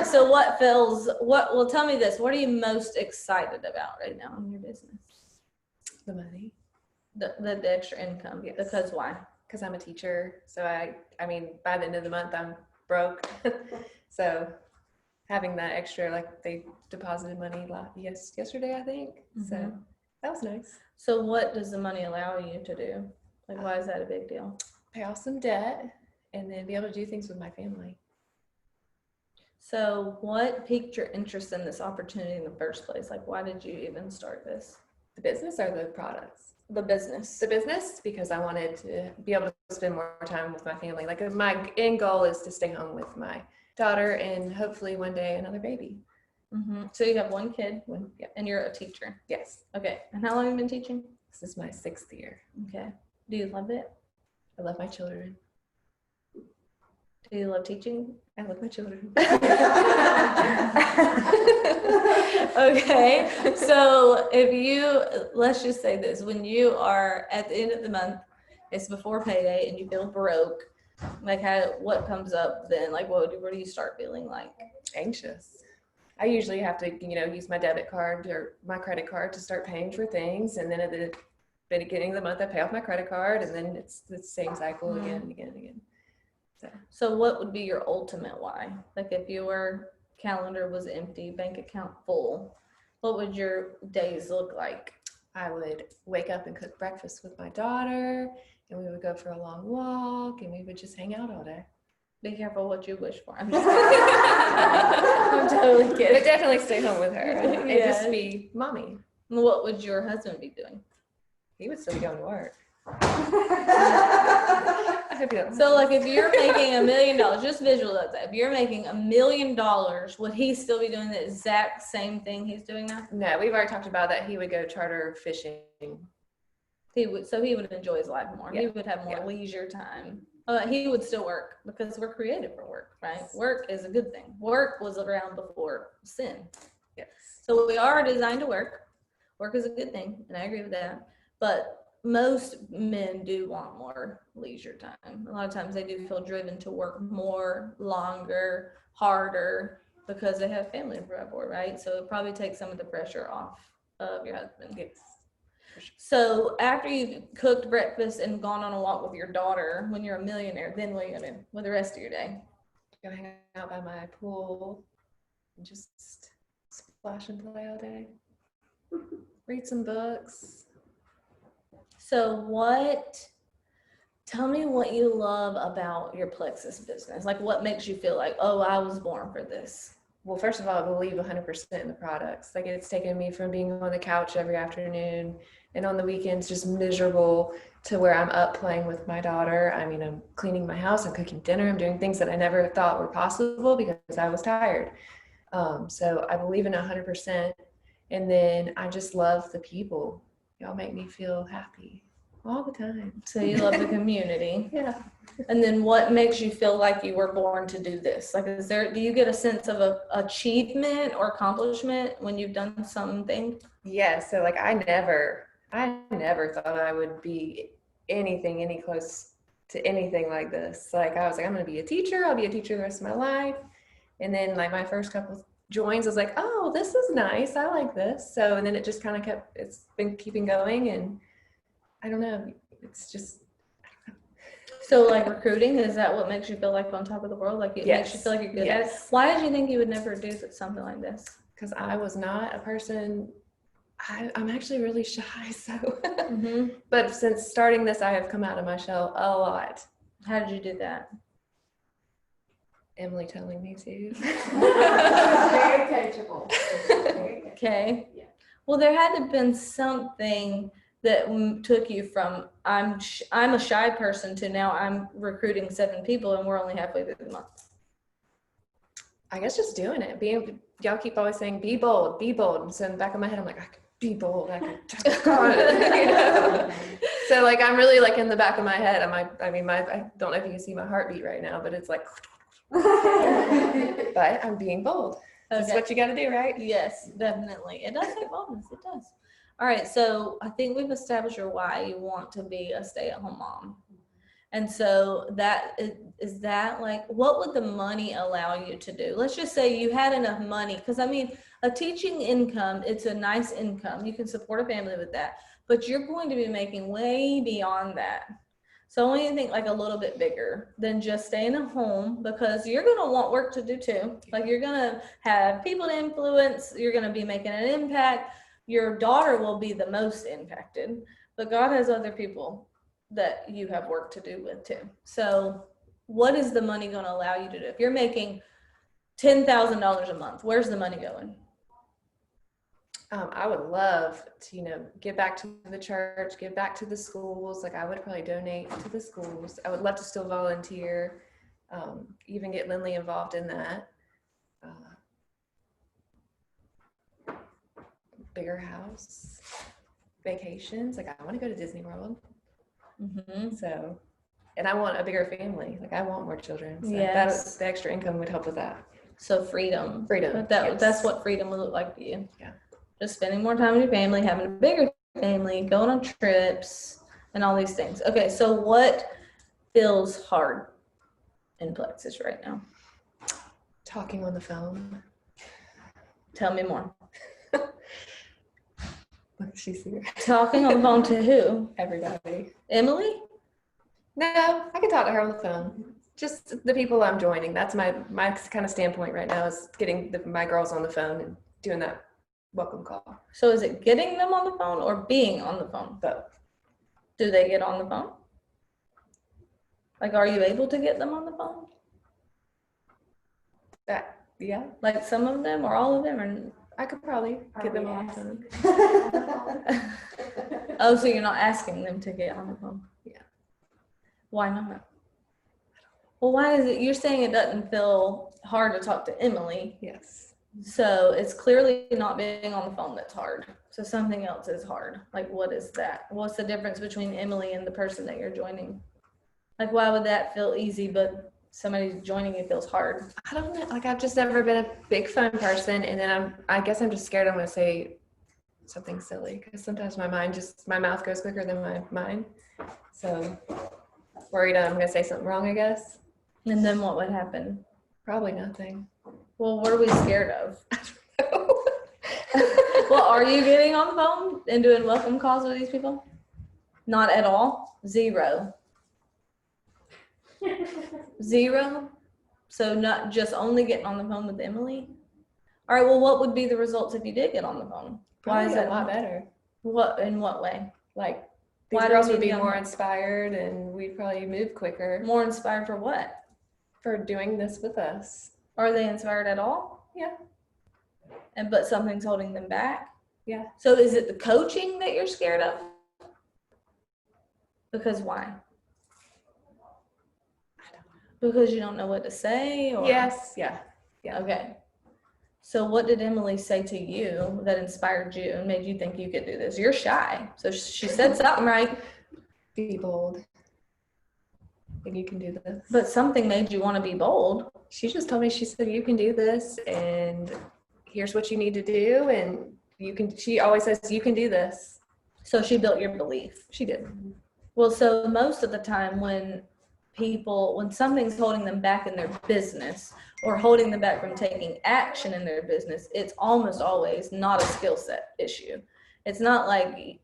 So tell me this, what are you most excited about right now in your business? The money. The extra income. Yes. Because why? Because I'm a teacher, so I mean, by the end of the month, I'm broke. So having that extra, like they deposited money yesterday, I think. So Mhm. that was nice. So what does the money allow you to do? Like, why is that a big deal? Pay off some debt and then be able to do things with my family. So what piqued your interest in this opportunity in the first place? Like, why did you even start this? The business or the products? The business. The business, because I wanted to be able to spend more time with my family. Like my end goal is to stay home with my daughter and hopefully one day another baby. Mm-hmm. So you have one kid, Yeah. and you're a teacher. Yes. Okay. And how long have you been teaching? This is my 6th year. Okay. Do you love it? I love my children. Do you love teaching? I love my children. Okay. So let's just say this, when you are at the end of the month, it's before payday and you feel broke, like what comes up then? Like what do you start feeling like? Anxious. I usually have to, use my debit card or my credit card to start paying for things. And then at the beginning of the month, I pay off my credit card, and then it's the same cycle again and again and again. So what would be your ultimate why? Like if your calendar was empty, bank account full, what would your days look like? I would wake up and cook breakfast with my daughter, and we would go for a long walk, and we would just hang out all day. Be careful what you wish for. I'm just kidding. I'm totally kidding. But definitely stay home with her and Yes. just be mommy. What would your husband be doing? He would still be going to work. I hope he doesn't. So like if you're making $1 million, just visualize that. If you're making $1 million, would he still be doing the exact same thing he's doing now? No, we've already talked about that. He would go charter fishing. He would enjoy his life more. He Yeah. would have more Yeah. leisure time. He would still work because we're created for work, right? Work is a good thing. Work was around before sin. Yes. So we are designed to work. Work is a good thing, and I agree with that. But most men do want more leisure time. A lot of times they do feel driven to work more, longer, harder because they have family to provide for, right? So it probably takes some of the pressure off of your husband. Yes. So after you've cooked breakfast and gone on a walk with your daughter, when you're a millionaire, then what are you gonna do with the rest of your day? Go hang out by my pool and just splash and play all day. Read some books. So tell me what you love about your Plexus business. Like what makes you feel like, oh, I was born for this? Well, first of all, I believe 100% in the products. Like it's taken me from being on the couch every afternoon and on the weekends just miserable to where I'm up playing with my daughter. I mean, I'm cleaning my house, I'm cooking dinner, I'm doing things that I never thought were possible because I was tired. So I believe in 100%. And then I just love the people. Y'all make me feel happy all the time. So you love the community. Yeah. And then what makes you feel like you were born to do this? Like, do you get a sense of achievement or accomplishment when you've done something? Yeah. So like I never thought I would be any close to anything like this. Like I was like, I'm going to be a teacher. I'll be a teacher the rest of my life. And then like my first couple joins, I was like, oh, this is nice. I like this. So, and then it just kind of it's been keeping going. And I don't know. It's just. So like recruiting, is that what makes you feel like on top of the world? Like it makes you feel like you're good at it? Why did you think you would never do something like this? Because I was not a person, I'm actually really shy. So, but since starting this, I have come out of my shell a lot. How did you do that? Emily telling me to. Very coachable. Okay. Yeah. Well, there had to have been something that took you from I'm a shy person to now I'm recruiting 7 people and we're only halfway through the month. I guess just doing it. Y'all keep always saying, be bold, be bold. And so in the back of my head, I'm like, I could be bold. I could, you know? So like, I'm really like in the back of my head. I don't know if you can see my heartbeat right now, but it's like, but I'm being bold. That's what you got to do, right? Yes, definitely. It does take boldness. It does. All right. So I think we've established your why. You want to be a stay-at-home mom. And so that is that like, what would the money allow you to do? Let's just say you had enough money. Because I mean, a teaching income, it's a nice income. You can support a family with that. But you're going to be making way beyond that. So I want you to think like a little bit bigger than just staying at home, because you're going to want work to do too. Like you're going to have people to influence. You're going to be making an impact. Your daughter will be the most impacted, but God has other people that you have work to do with too. So what is the money going to allow you to do? If you're making $10,000 a month, where's the money going? I would love to, give back to the church, give back to the schools. Like I would probably donate to the schools. I would love to still volunteer, even get Lindley involved in that. Bigger house, vacations. Like I want to go to Disney World. So, and I want a bigger family. Like I want more children. So Yes. the extra income would help with that. So freedom. Yes. That's what freedom would look like to you. Yeah. Just spending more time with your family, having a bigger family, going on trips, and all these things. Okay, so what feels hard in Plexus right now? Talking on the phone. Tell me more. She's here. Talking on the phone to who? Everybody. Emily? No, I can talk to her on the phone. Just the people I'm joining. That's my kind of standpoint right now, is getting my girls on the phone and doing that welcome call. So is it getting them on the phone or being on the phone? Both. Do they get on the phone? Like, are you able to get them on the phone? Yeah. Like some of them or all of them? Or I could probably get them on the phone. oh, so you're not asking them to get on the phone? Yeah. Why not? Well, why is it, you're saying it doesn't feel hard to talk to Emily. Yes. So it's clearly not being on the phone that's hard. So something else is hard. Like, what is that? What's the difference between Emily and the person that you're joining? Like, why would that feel easy, but somebody joining you feels hard? I don't know. Like, I've just never been a big phone person. And then I guess I'm just scared I'm going to say something silly, because sometimes my mouth goes quicker than my mind. So worried I'm going to say something wrong, I guess. And then what would happen? Probably nothing. Well, what are we scared of? Well, are you getting on the phone and doing welcome calls with these people? Not at all? Zero. Zero? So not just only getting on the phone with Emily? All right, well, what would be the results if you did get on the phone? Why is Probably that a lot better. In what way? Like Why these do girls we would need be young more men? inspired, and we'd probably move quicker More inspired for what? for doing this with us. Are they inspired at all? Yeah. But something's holding them back? Yeah. So is it the coaching that you're scared of? Because why? Because you don't know what to say? Or? Yes. Yeah. Okay. So what did Emily say to you that inspired you and made you think you could do this? You're shy. So she said something right, Be bold. And you can do this. but something made you want to be bold. She just told me, she said, you can do this, and here's what you need to do, and you can, she always says, you can do this. So she built your belief. She did. Well, so most of the time when something's holding them back in their business or holding them back from taking action in their business, it's almost always not a skill set issue. It's not like,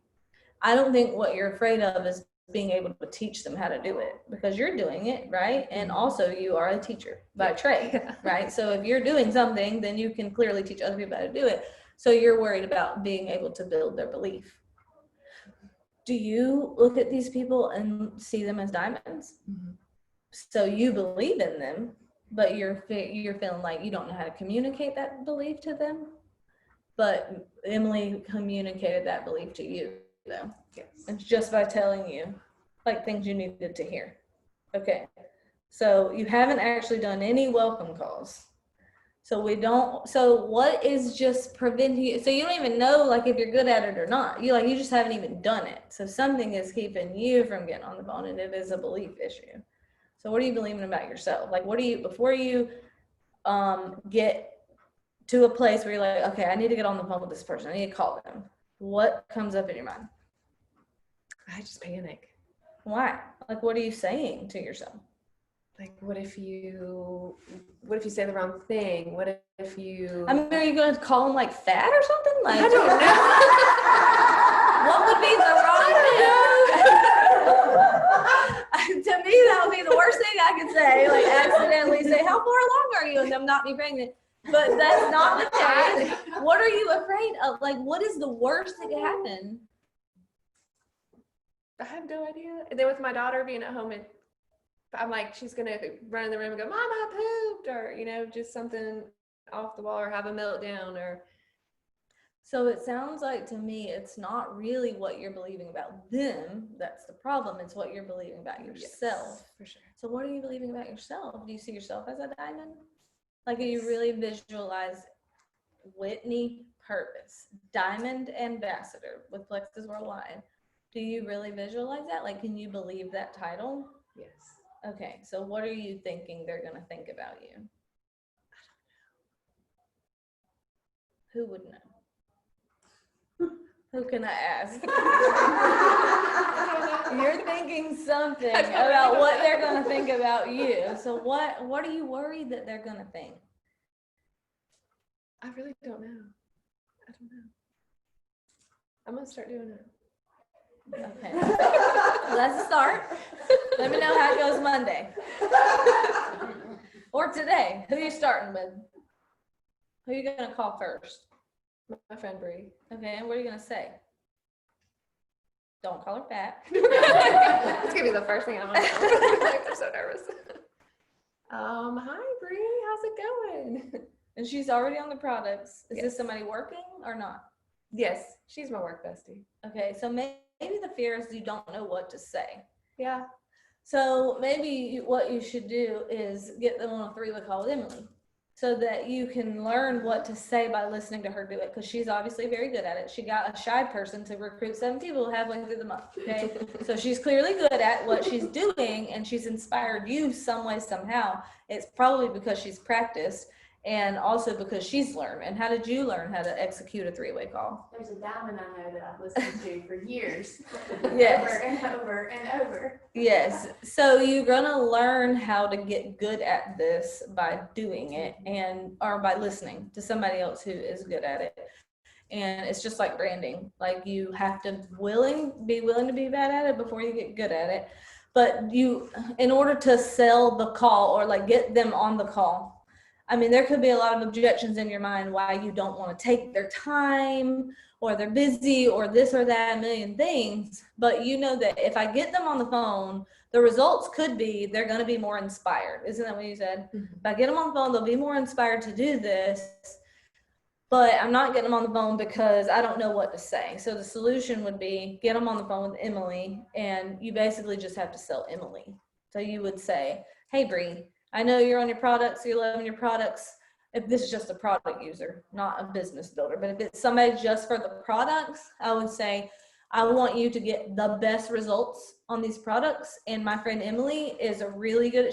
I don't think what you're afraid of is being able to teach them how to do it, because you're doing it, right? And also you are a teacher by trade, right? So if you're doing something, then you can clearly teach other people how to do it. So you're worried about being able to build their belief. Do you look at these people and see them as diamonds? Mhm. So you believe in them, but you're feeling like you don't know how to communicate that belief to them. But Emily communicated that belief to you, though. Yes. It's just by telling you like things you needed to hear. Okay. So you haven't actually done any welcome calls. So what is just preventing you? So you don't even know like if you're good at it or not. You just haven't even done it. So something is keeping you from getting on the phone, and it is a belief issue. So what are you believing about yourself? Like before you get to a place where you're like, okay, I need to get on the phone with this person. I need to call them. What comes up in your mind? I just panic. Why? Like, what are you saying to yourself? Like, what if you say the wrong thing? What if you? I mean, are you going to call them like fat or something? Like, I don't know. What would be the wrong thing? To me, that would be the worst thing I could say. Like, accidentally say, "How far along are you?" and them not be pregnant. But that's not the case. What are you afraid of? Like, what is the worst that could happen? I have no idea. And then with my daughter being at home, and I'm like, she's gonna run in the room and go, "Mom, I pooped," or just something off the wall, or have a meltdown, or. So it sounds like to me, it's not really what you're believing about them that's the problem. It's what you're believing about yourself. Yes, for sure. So what are you believing about yourself? Do you see yourself as a diamond? Like, do you really visualize Whitney Purvis, Diamond Ambassador with Plexus Worldwide? Do you really visualize that? Like, can you believe that title? Yes. Okay, so what are you thinking they're going to think about you? Who would know? Who can I ask? You're thinking something about what they're going to think about you. So what are you worried that they're going to think? I really don't know. I don't know. I'm gonna start doing it. Okay. Let's start. Let me know how it goes Monday. Or today. Who are you starting with? Who are you going to call first? My friend Bree. Okay, and what are you going to say? Don't call her fat. It's gonna be the first thing I'm gonna say. I'm so nervous. Hi Bree, how's it going? And she's already on the products. Is Yes. this somebody working or not? Yes, she's my work bestie. Okay, so maybe the fear is you don't know what to say. Yeah. So maybe what you should do is get them on a 3-way call with Emily so that you can learn what to say by listening to her do it, because she's obviously very good at it. She got a shy person to recruit 7 people halfway through the month, okay? So she's clearly good at what she's doing, and she's inspired you some way, somehow. It's probably because she's practiced and also because she's learned. And how did you learn how to execute a 3-way call? There's a diamond I know that I've listened to for years. Yes. Over and over and over. Yes. So you're going to learn how to get good at this by doing it or by listening to somebody else who is good at it. And it's just like branding. Like, you have to be willing to be bad at it before you get good at it. But in order to sell the call or like get them on the call, I mean, there could be a lot of objections in your mind why you don't want to take their time, or they're busy, or this or that, a million things. But you know that if I get them on the phone, the results could be they're going to be more inspired. Isn't that what you said? If I get them on the phone, they'll be more inspired to do this. But I'm not getting them on the phone because I don't know what to say. So the solution would be get them on the phone with Emily, and you basically just have to sell Emily. So you would say, hey, Bree, I know you're on your products, you're loving your products. If this is just a product user, not a business builder, but if it's somebody just for the products, I would say, I want you to get the best results on these products. And my friend Emily is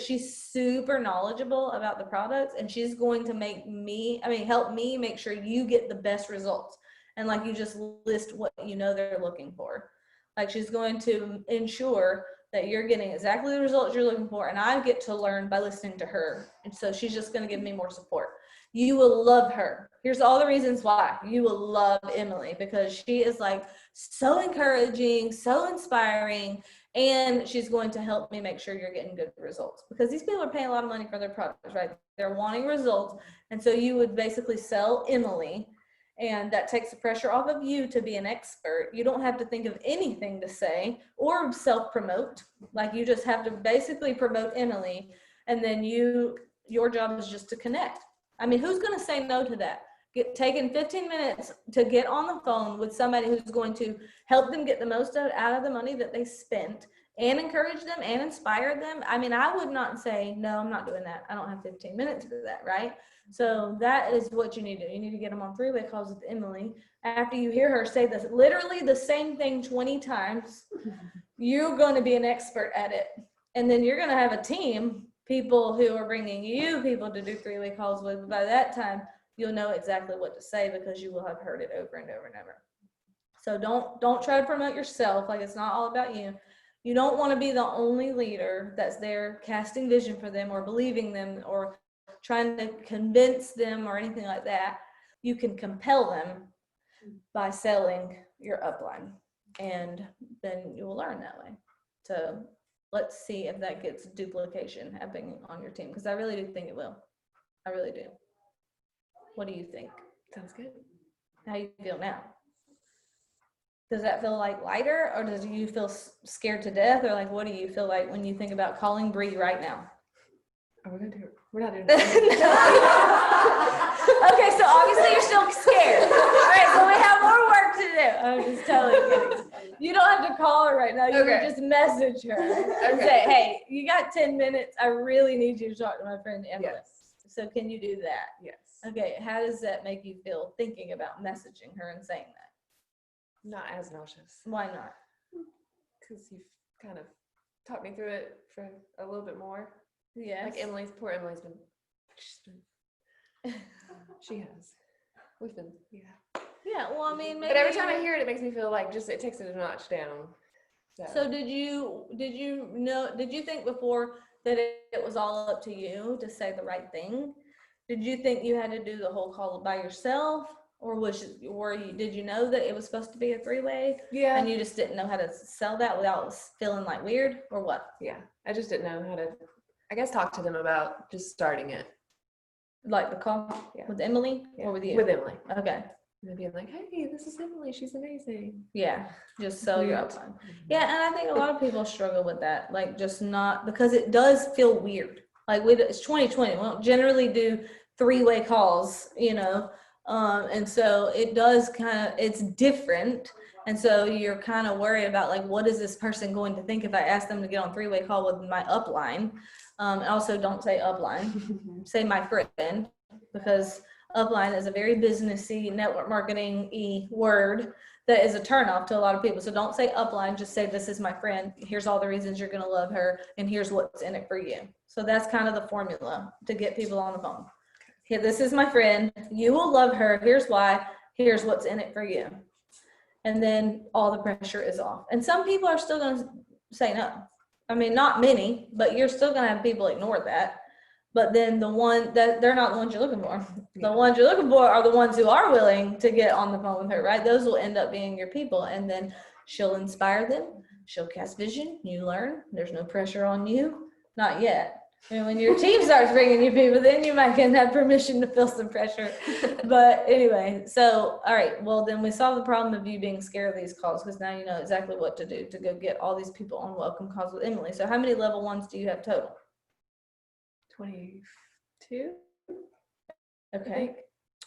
she's super knowledgeable about the products, and she's going to help me make sure you get the best results. And like, you just list what you know they're looking for. Like, she's going to ensure that you're getting exactly the results you're looking for. And I get to learn by listening to her. And so she's just going to give me more support. You will love her. Here's all the reasons why you will love Emily, because she is like so encouraging, so inspiring, and she's going to help me make sure you're getting good results, because these people are paying a lot of money for their products, right? They're wanting results. And so you would basically sell Emily, and that takes the pressure off of you to be an expert. You don't have to think of anything to say or self-promote. Like, you just have to basically promote Emily, and then your job is just to connect. I mean, who's going to say no to that? Taking 15 minutes to get on the phone with somebody who's going to help them get the most out of the money that they spent, and encourage them and inspire them. I mean, I would not say, no, I'm not doing that. I don't have 15 minutes for that, right? So that is what you need to do. You need to get them on 3-way calls with Emily. After you hear her say this, literally the same thing 20 times, you're going to be an expert at it. And then you're going to have a team, people who are bringing you people to do 3-way calls with. By that time, you'll know exactly what to say, because you will have heard it over and over and over. So don't try to promote yourself. Like, it's not all about you. You don't want to be the only leader that's there casting vision for them, or believing them, or trying to convince them, or anything like that. You can compel them by selling your upline, and then you will learn that way. So let's see if that gets duplication happening on your team, because I really do think it will. I really do. What do you think? Sounds good. How you feel now? Does that feel like lighter, or does you feel scared to death, or like, what do you feel like when you think about calling Bree right now? Are we gonna do it? We're not doing it. Okay, so obviously you're still scared. All right, so we have more work to do. I'm just totally kidding. You don't have to call her right now. You can just message her and say, hey, you got 10 minutes. I really need you to talk to my friend Emily. Yes. So can you do that? Yes. Okay, how does that make you feel thinking about messaging her and saying that? Not as nauseous, Why not? because you've kind of talked me through it for a little bit more. Yes. Like poor Emily's been, she has. We've been, yeah. Yeah, well, I mean, maybe. But every time I hear it, it makes me feel like it takes it a notch down. So did you think before that it was all up to you to say the right thing? Did you think you had to do the whole call by yourself, or did you know that it was supposed to be a 3-way? Yeah. And you just didn't know how to sell that without feeling like weird, or what? Yeah. I just didn't know how to, I guess, talk to them about just starting it. Like the call with Emily, or with you? With Emily. Okay. And then being like, hey, this is Emily. She's amazing. Yeah, just sell your upline. Yeah, and I think a lot of people struggle with that, like, just not, because it does feel weird. Like, it's 2020. We don't generally do 3-way calls, and so it does it's different. And so you're kind of worried about, like, what is this person going to think if I ask them to get on 3-way call with my upline? Also, don't say upline, say my friend, because upline is a very businessy, network marketing-y word that is a turnoff to a lot of people. So don't say upline, just say, this is my friend. Here's all the reasons you're going to love her, and here's what's in it for you. So that's kind of the formula to get people on the phone. Okay, this is my friend. You will love her. Here's why. Here's what's in it for you. And then all the pressure is off. And some people are still going to say no. I mean, not many, but you're still going to have people ignore that. But then the one that they're not the ones you're looking for. The ones you're looking for are the ones who are willing to get on the phone with her, right? Those will end up being your people. And then she'll inspire them. She'll cast vision. You learn. There's no pressure on you. Not yet. And when your team starts bringing you people, then you might get that permission to feel some pressure. But anyway, so, all right, well, then we solved the problem of you being scared of these calls, because now you know exactly what to do to go get all these people on welcome calls with Emily. So how many level 1s do you have total? 22. Okay.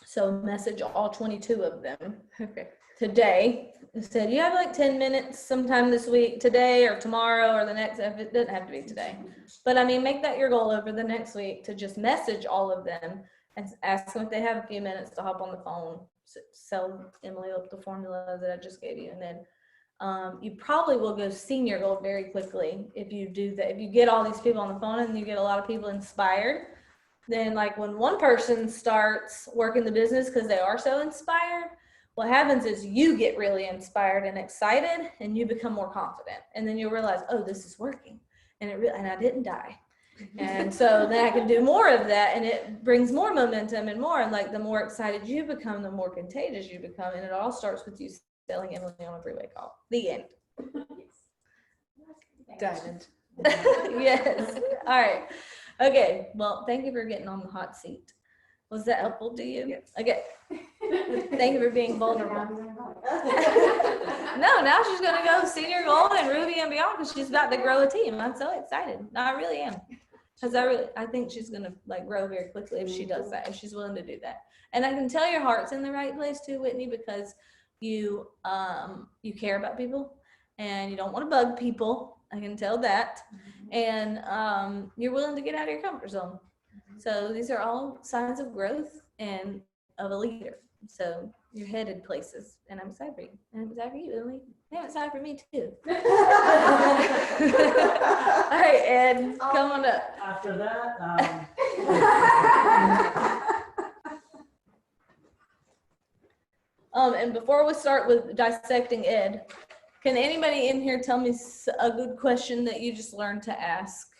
So message all 22 of them Okay. today. Said you have like 10 minutes sometime this week, today or tomorrow or the next, if it doesn't have to be today. But I mean, make that your goal over the next week to just message all of them and ask them if they have a few minutes to hop on the phone, sell Emily up the formula that I just gave you. And then you probably will go senior goal very quickly if you do that. If you get all these people on the phone and you get a lot of people inspired, then like when one person starts working the business because they are so inspired, what happens is you get really inspired and excited and you become more confident. And then you'll realize, oh, this is working. And and I didn't die. And so then I can do more of that, and it brings more momentum and more. And like the more excited you become, the more contagious you become. And it all starts with you selling Emily on a freeway call. The end. Diamond. Yes. All right. Okay. Well, thank you for getting on the hot seat. Was that helpful to you? Yes. Okay. Thank you for being vulnerable. No, now she's gonna go senior gold and Ruby and beyond because she's about to grow a team. I'm so excited. No, I really am. Because I think she's gonna like grow very quickly if she does that, if she's willing to do that. And I can tell your heart's in the right place too, Whitney, because you care about people and you don't want to bug people. I can tell that. And you're willing to get out of your comfort zone. So these are all signs of growth and of a leader. So you're headed places, and I'm excited for you. And I'm excited for you, Emily. Yeah, I'm excited for me too. All right, Ed, come on up. After that, And before we start with dissecting Ed, can anybody in here tell me a good question that you just learned to ask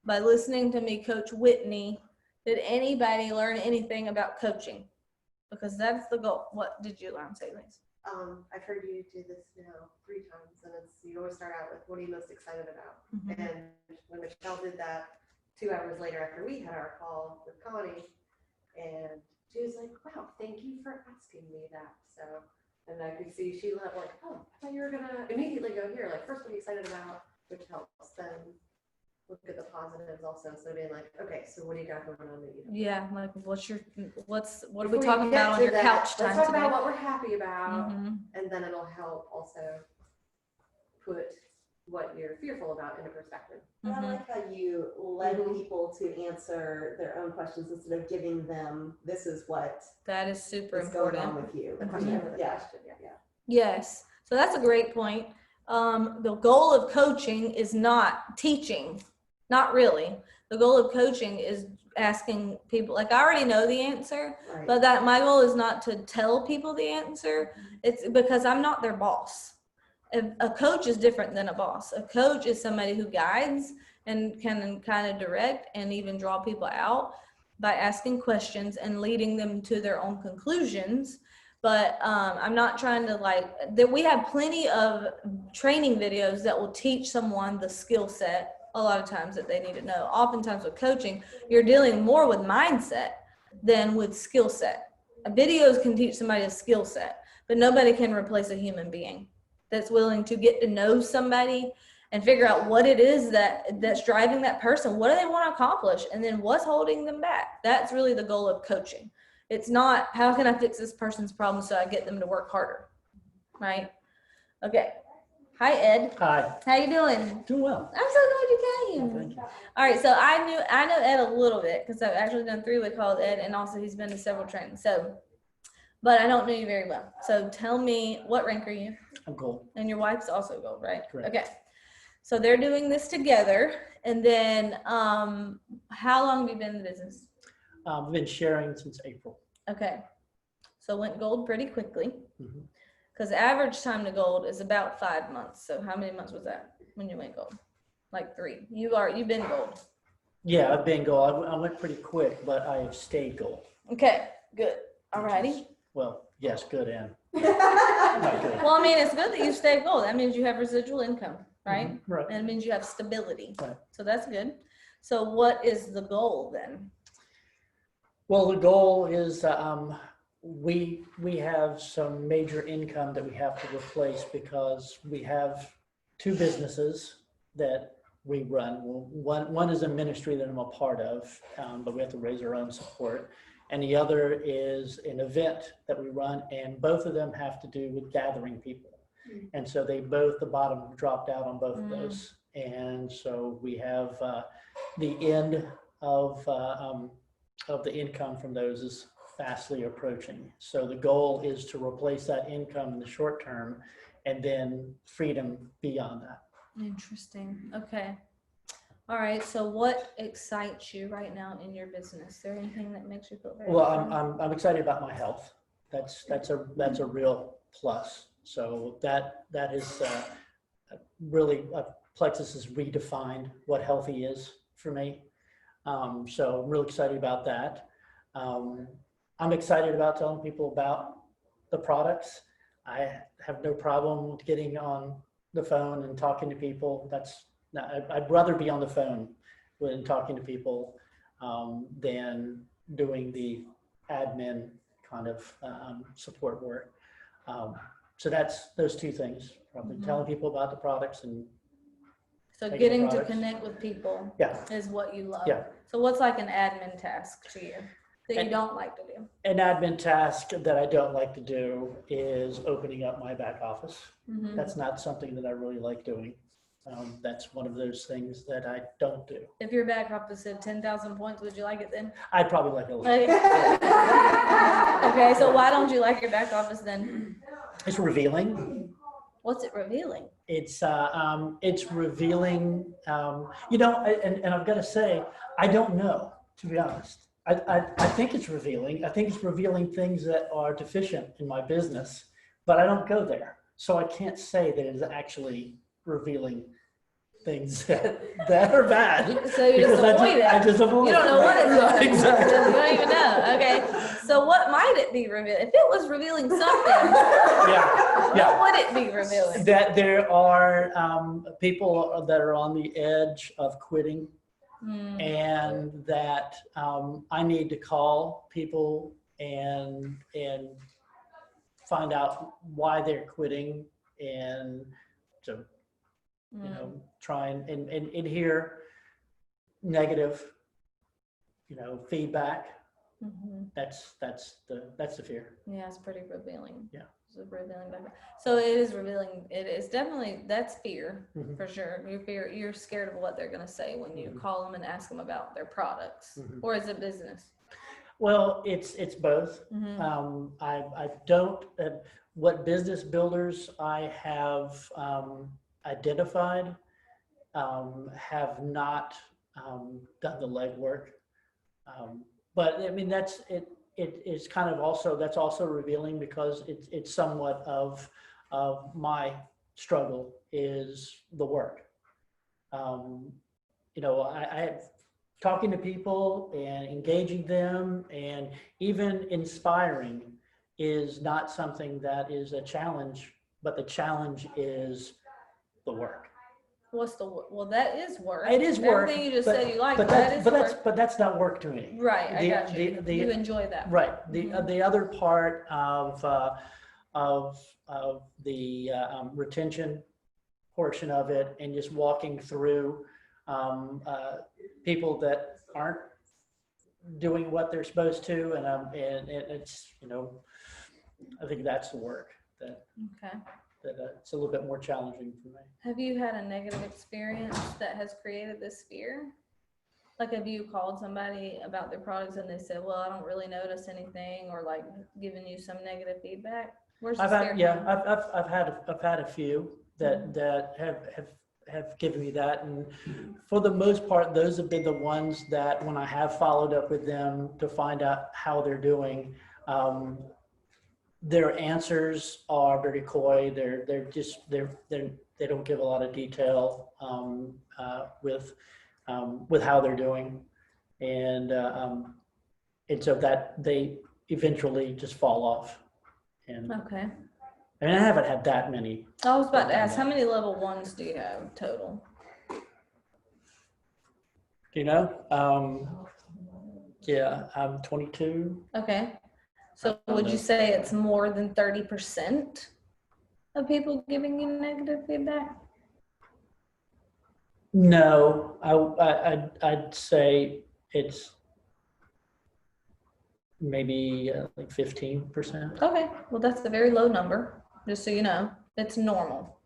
by listening to me coach Whitney? Did anybody learn anything about coaching? Because that's the goal. What did you learn, say, Lise? I've heard you do this now 3 times, and you always start out with what are you most excited about? Mhm. And when Michelle did that 2 hours later after we had our call with Connie, and she was like, wow, thank you for asking me that. So, and I could see she let like, oh, I thought you were gonna immediately go here. Like, first what are you excited about, which helps then look at the positives also. So being like, okay, so what do you got going on that you don't? Yeah, like what are we Before talking you get about on to your that, couch time let's talk today? about what we're happy about. Mhm. And then it'll help also put what you're fearful about into perspective. And I Mhm. like how you led Mhm. people to answer their own questions instead of giving them, this is what That is super is going important. on with you. The question over the Yeah. question, yeah. Yes, so that's a great point. The goal of coaching is not teaching, not really. The goal of coaching is asking people, like I already know the answer, Right. but that my goal is not to tell people the answer. It's because I'm not their boss. A coach is different than a boss. A coach is somebody who guides and can kind of direct and even draw people out by asking questions and leading them to their own conclusions. But I'm not trying to we have plenty of training videos that will teach someone the skill set a lot of times that they need to know. Oftentimes with coaching, you're dealing more with mindset than with skill set. Videos can teach somebody a skill set, but nobody can replace a human being that's willing to get to know somebody and figure out what it is that's driving that person. What do they want to accomplish? And then what's holding them back? That's really the goal of coaching. It's not, how can I fix this person's problem so I get them to work harder, right? Okay. Hi, Ed. hi, How you doing? doing well. I'm so glad you came. Thank you. All right, so I know Ed a little bit because I've actually done 3-way calls with Ed, and also he's been to several trainings. So, but I don't know you very well. So tell me, what rank are you? I'm gold. And your wife's also gold, right? Correct. Okay. So they're doing this together, and then how long have you been in the business? I've been sharing since April. Okay. So went gold pretty quickly. Mhm. Because average time to gold is about 5 months. So how many months was that when you went gold? Like 3. You've been gold. Yeah, I've been gold. I went pretty quick, but I have stayed gold. Okay, good. Alrighty. Well, yes, good and not good. Well, I mean, it's good that you stayed gold. That means you have residual income, right? Right. And it means you have stability. Right. So that's good. So what is the goal then? Well, the goal is we have some major income that we have to replace because we have two businesses that we run. One is a ministry that I'm a part of, but we have to raise our own support. And the other is an event that we run, and both of them have to do with gathering people. And so the bottom dropped out on both of those. And so we have the end of the income from those is fastly approaching. So the goal is to replace that income in the short term and then freedom beyond that. Interesting. Okay. All right. So what excites you right now in your business? Is there anything that makes you feel very Well, excited? I'm excited about my health. That's a real plus. So that is really Plexus has redefined what healthy is for me. So I'm really excited about that. I'm excited about telling people about the products. I have no problem getting on the phone and talking to people. I'd rather be on the phone when talking to people than doing the admin kind of support work. So that's those two things, probably telling people about the products and So making getting to products. connect with people Yeah. is what you love. Yeah. So what's like an admin task to you that you And- don't like to do? An admin task that I don't like to do is opening up my back office. Mhm. That's not something that I really like doing. That's one of those things that I don't do. If your back office said 10,000 points, would you like it then? I'd probably like it a little. Okay. Okay, so why don't you like your back office then? It's revealing. What's it revealing? It's revealing. And I've got to say, I don't know, to be honest. I think it's revealing. I think it's revealing things that are deficient in my business, but I don't go there. So I can't say that it's actually revealing things that are bad. So you just because avoid it. I just avoid You don't know what it's Right, revealing. exactly. You don't even know. Okay. So what might it be revealing? If it was revealing something, Yeah, yeah. what would it be revealing? That there are people that are on the edge of quitting, and that I need to call people and find out why they're quitting, and to try and hear negative feedback. That's the fear. Yeah, it's pretty revealing. Yeah. It's a revealing background. So it is revealing. It is definitely, that's fear Mhm. for sure. You're scared of what they're going to say when you call them and ask them about their products, Mhm. or is it business? Well, it's both. I don't, what business builders I have identified have not done the legwork. But I mean, it is kind of also, that's also revealing because it's somewhat of my struggle is the work. I talking to people and engaging them and even inspiring is not something that is a challenge, but the challenge is the work. What's the work? Well, that is work. It is work. Everything you just but- said you like, but that is work. that's not work to me. Right, I got you. the- You enjoy that. Right. The Mhm. the other part of the retention portion of it, and just walking through people that aren't doing what they're supposed to, and it's I think that's the work that Okay. it's a little bit more challenging for me. Have you had a negative experience that has created this fear? Like, have you called somebody about their products and they said, well, I don't really notice anything, or like given you some negative feedback? Where's the fear? I've had a few that have given me that, and for the most part, those have been the ones that when I have followed up with them to find out how they're doing, their answers are very coy. They don't give a lot of detail with how they're doing, and so that they eventually just fall off. And Okay. I mean, I haven't had that many. I was about to ask, how many level 1s do you have total? Do you know? Yeah, I'm 22. Okay. So I don't would know. you say it's more than 30% of people giving you negative feedback? No, I'd say it's maybe like 15%. Okay, well, that's a very low number, just so you know. It's normal.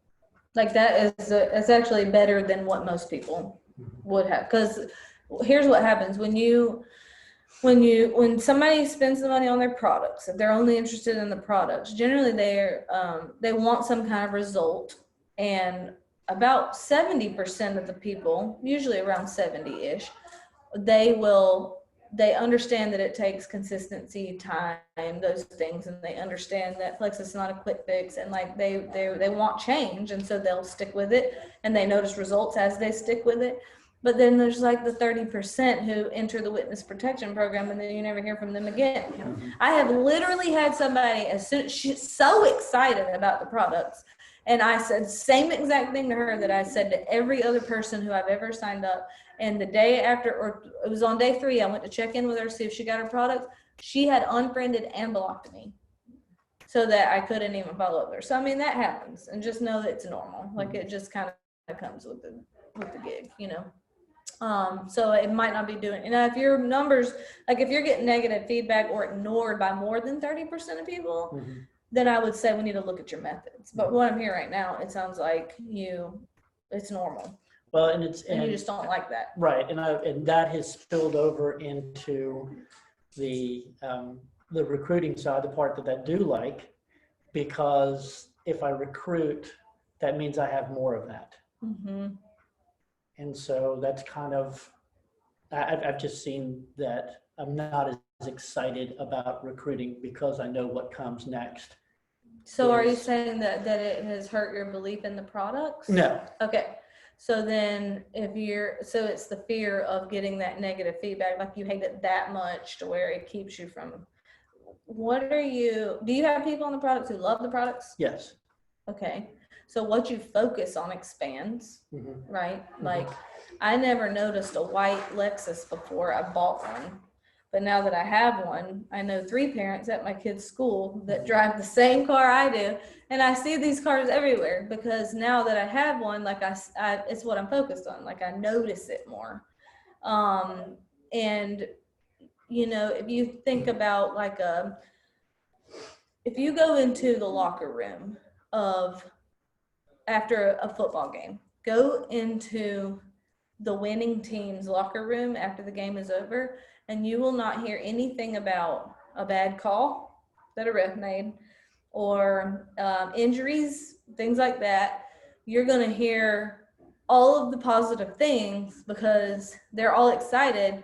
Like that is, it's actually better than what most people would have. Because here's what happens when somebody spends the money on their products, if they're only interested in the products, generally they want some kind of result. And about 70% of the people, usually around 70-ish, they understand that it takes consistency, time, those things, and they understand that Flex is not a quick fix, and like they want change, and so they'll stick with it, and they notice results as they stick with it. But then there's like the 30% who enter the witness protection program, and then you never hear from them again. I have literally had somebody, as soon she's so excited about the products, and I said same exact thing to her that I said to every other person who I've ever signed up. And the day after, or it was on day 3, I went to check in with her to see if she got her products. She had unfriended and blocked me so that I couldn't even follow up with her. So, I mean, that happens, and just know that it's normal. Like, it just kind of comes with the gig, you know? So it might not be doing, if your numbers, like if you're getting negative feedback or ignored by more than 30% of people, then I would say we need to look at your methods. But what I'm hearing right now, it sounds like it's normal. Well, and you just don't like that. Right, and that has spilled over into the recruiting side, the part that I do like, because if I recruit, that means I have more of that. And so that's kind of, I've just seen that I'm not as excited about recruiting because I know what comes next. So are you saying that it has hurt your belief in the products? No. Okay. So then so it's the fear of getting that negative feedback, like you hate it that much to where it keeps you from, do you have people on the products who love the products? Yes. Okay. So what you focus on expands, right? Like I never noticed a white Lexus before I bought one. But now that I have one, I know 3 parents at my kid's school that drive the same car I do. And I see these cars everywhere because now that I have one, like it's what I'm focused on. Like I notice it more. And, if you think about if you go into the locker room after a football game, go into the winning team's locker room after the game is over, and you will not hear anything about a bad call that a ref made or injuries, things like that. You're going to hear all of the positive things because they're all excited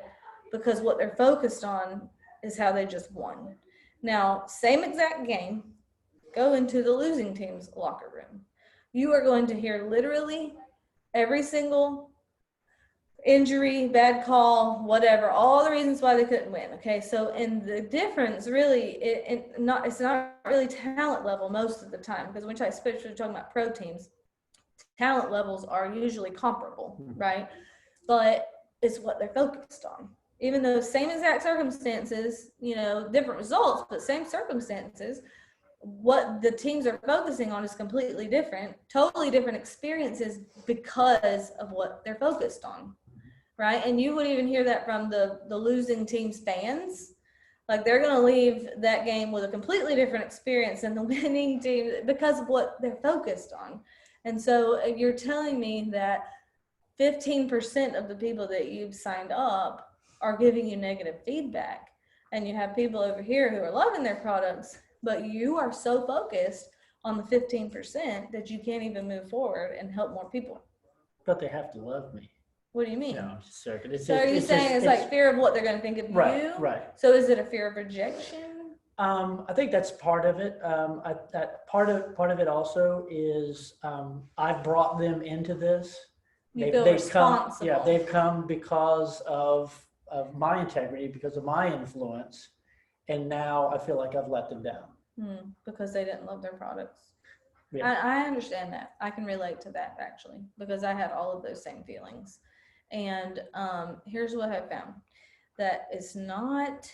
because what they're focused on is how they just won. Now, same exact game, go into the losing team's locker room. You are going to hear literally every single injury, bad call, whatever, all the reasons why they couldn't win. Okay, so and the difference really, it's not really talent level most of the time, because when especially talking about pro teams, talent levels are usually comparable, right? But it's what they're focused on. Even though same exact circumstances, different results, but same circumstances, what the teams are focusing on is completely different, totally different experiences because of what they're focused on. Right. And you would even hear that from the losing team's fans. Like they're going to leave that game with a completely different experience than the winning team because of what they're focused on. And so you're telling me that 15% of the people that you've signed up are giving you negative feedback. And you have people over here who are loving their products, but you are so focused on the 15% that you can't even move forward and help more people. But they have to love me. What do you mean? No, I'm just joking. So are you saying it's like fear of what they're going to think of you? Right. So is it a fear of rejection? I think that's part of it. That part of it also is I've brought them into this. You feel responsible. They've come because of my integrity, because of my influence, and now I feel like I've let them down. Because they didn't love their products. Yeah. I understand that. I can relate to that actually, because I had all of those same feelings. And here's what I found. That is not,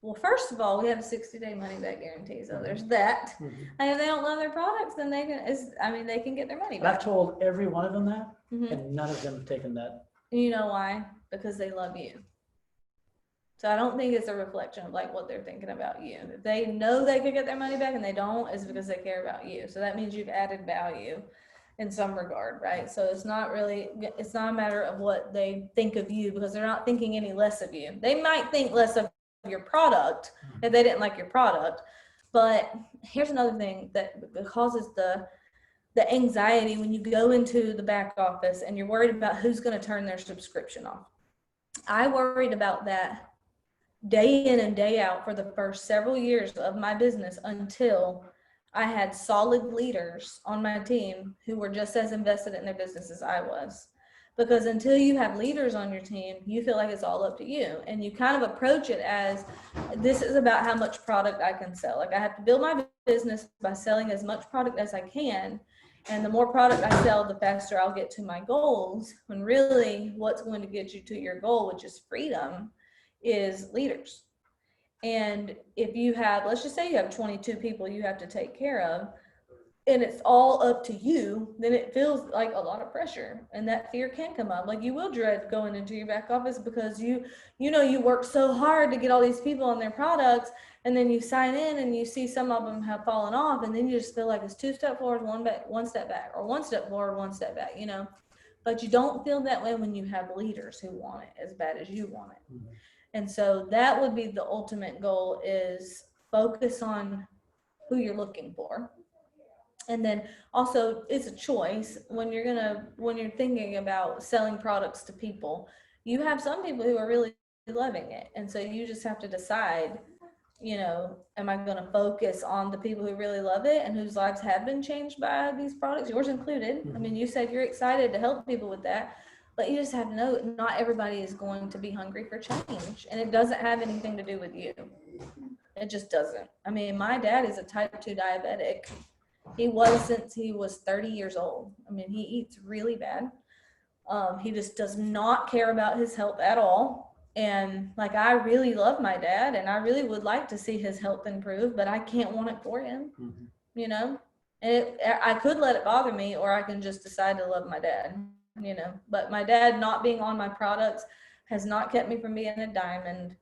well, first of all, we have a 60-day money back guarantee. So there's that. Mhm. And if they don't love their products, then they can, they can get their money And I've back. told every one of them that, Mhm. and none of them have taken that. And you know why? Because they love you. So I don't think it's a reflection of like what they're thinking about you. If they know they could get their money back and they don't, it's because they care about you. So that means you've added value in some regard, right? So it's not a matter of what they think of you, because they're not thinking any less of you. They might think less of your product if they didn't like your product. But here's another thing that causes the anxiety when you go into the back office and you're worried about who's going to turn their subscription off. I worried about that day in and day out for the first several years of my business until I had solid leaders on my team who were just as invested in their business as I was. Because until you have leaders on your team, you feel like it's all up to you. And you kind of approach it as, this is about how much product I can sell. Like I have to build my business by selling as much product as I can. And the more product I sell, the faster I'll get to my goals. When really what's going to get you to your goal, which is freedom, is leaders. And if you have, let's just say you have 22 people you have to take care of, and it's all up to you, then it feels like a lot of pressure, and that fear can come up. Like you will dread going into your back office because you work so hard to get all these people on their products, and then you sign in and you see some of them have fallen off, and then you just feel like it's 2 steps forward, one step back, or 1 step forward, 1 step back, But you don't feel that way when you have leaders who want it as bad as you want it. Mhm. And so that would be the ultimate goal, is focus on who you're looking for. And then also it's a choice when you're thinking about selling products to people. You have some people who are really loving it. And so you just have to decide, am I going to focus on the people who really love it and whose lives have been changed by these products, yours included. I mean, you said you're excited to help people with that. But you just have to know not everybody is going to be hungry for change. And it doesn't have anything to do with you. It just doesn't. I mean, my dad is a type 2 diabetic. He was since he was 30 years old. I mean, he eats really bad. He just does not care about his health at all. And like, I really love my dad and I really would like to see his health improve, but I can't want it for him, And I could let it bother me, or I can just decide to love my dad. But my dad not being on my products has not kept me from being a diamond.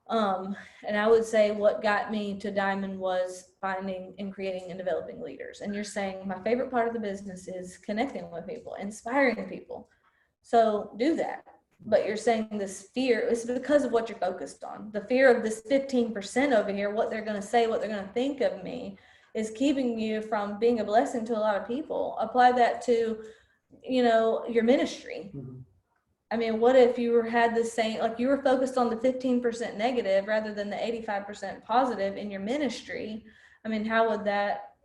And I would say what got me to diamond was finding and creating and developing leaders. And you're saying my favorite part of the business is connecting with people, inspiring people. So do that. But you're saying this fear is because of what you're focused on. The fear of this 15% over here, what they're going to say, what they're going to think of me, is keeping you from being a blessing to a lot of people. Apply that to your ministry. I mean, what if you had the same, like you were focused on the 15% negative rather than the 85% positive in your ministry? I mean, how would that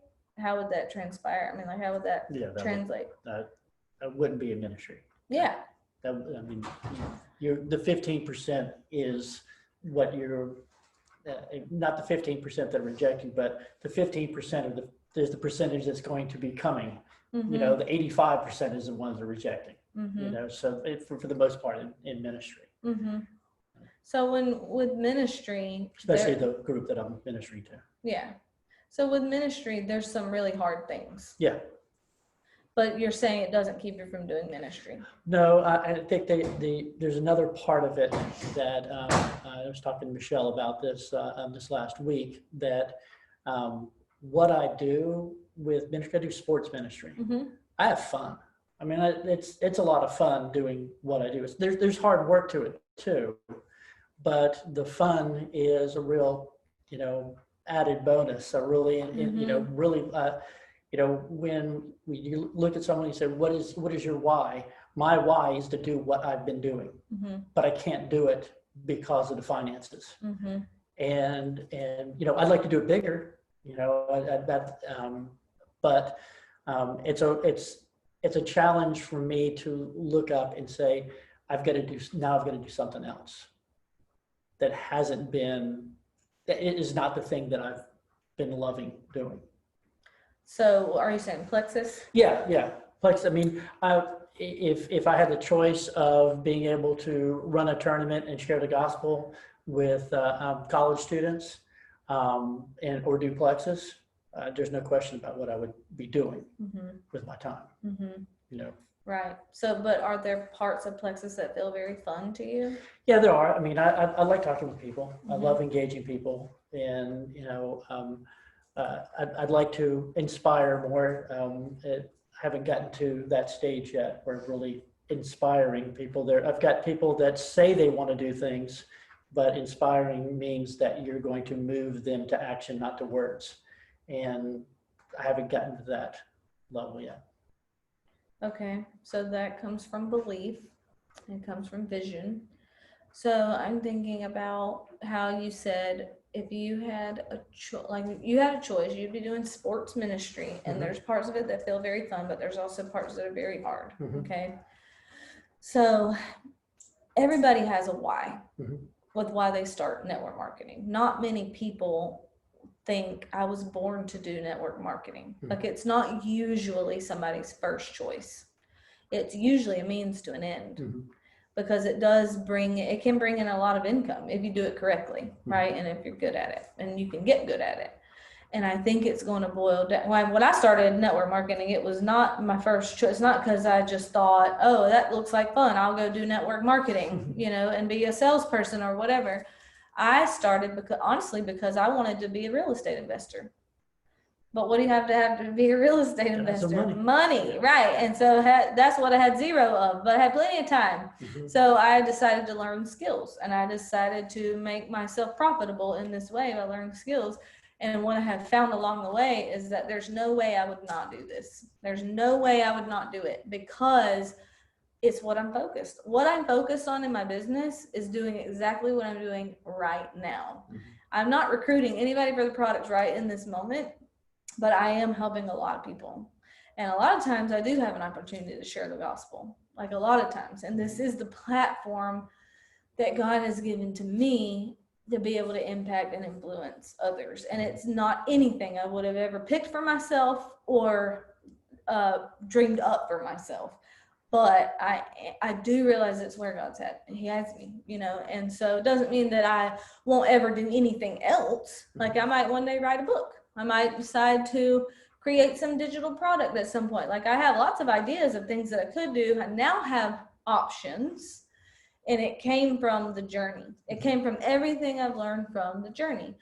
transpire? I mean, like, how would that translate? That wouldn't be a ministry. Yeah. The 15% is what you're, not the 15% that are rejecting, but the 15% there's the percentage that's going to be coming. Mm-hmm. The 85% is the ones that are rejecting. Mm-hmm. So for the most part in ministry. Mm-hmm. So with ministry, especially the group that I'm ministering to. Yeah. So with ministry, there's some really hard things. Yeah. But you're saying it doesn't keep you from doing ministry. No, I think there's another part of it that I was talking to Michelle about this last week, that what I do with ministry, I do sports ministry. Mm-hmm. I have fun. I mean, it's a lot of fun doing what I do. There's hard work to it too, but the fun is a real, added bonus. So really, when you look at someone and you say, what is your why? My why is to do what I've been doing, but I can't do it because of the finances. And I'd like to do it bigger, but it's a challenge for me to look up and say, I've got to do something else that it is not the thing that I've been loving doing. So are you saying Plexus? Yeah. Plexus. I mean, if I had the choice of being able to run a tournament and share the gospel with college students and or duplexes, there's no question about what I would be doing Mm-hmm. with my time. Mm-hmm. You know. Right. So, but are there parts of Plexus that feel very fun to you? Yeah, there are. I mean, I like talking with people. I Mhm. love engaging people, and I'd like to inspire more. I haven't gotten to that stage yet where I'm really inspiring people. I've got people that say they want to do things, but inspiring means that you're going to move them to action, not to words. And I haven't gotten to that level yet. Okay. So that comes from belief. It comes from vision. So I'm thinking about how you said if you had you had a choice, you'd be doing sports ministry, and Mhm. there's parts of it that feel very fun, but there's also parts that are very hard. Mhm. Okay. So everybody has a why Mhm. with why they start network marketing. Not many people think I was born to do network marketing. Mhm. Like it's not usually somebody's first choice. It's usually a means to an end. Mhm. Because it can bring in a lot of income if you do it correctly, right? And if you're good at it and you can get good at it. And I think it's going to boil down. When I started network marketing, it was not my first choice. Not because I just thought, oh, that looks like fun, I'll go do network marketing, and be a salesperson or whatever. I started because I wanted to be a real estate investor. But what do you have to be a real estate investor? Money, Yeah. right? And so that's what I had zero of, but I had plenty of time. Mhm. So I decided to learn skills, and I decided to make myself profitable in this way by learning skills. And what I have found along the way is that there's no way I would not do this. There's no way I would not do it because it's what I'm focused. What I'm focused on in my business is doing exactly what I'm doing right now. Mhm. I'm not recruiting anybody for the products right in this moment, but I am helping a lot of people. And a lot of times I do have an opportunity to share the gospel, like a lot of times. And this is the platform that God has given to me to be able to impact and influence others. And it's not anything I would have ever picked for myself or dreamed up for myself. But I do realize it's where God's at. He has me, and so it doesn't mean that I won't ever do anything else. Like I might one day write a book. I might decide to create some digital product at some point. Like I have lots of ideas of things that I could do. I now have options, and it came from the journey. It came from everything I've learned from the journey.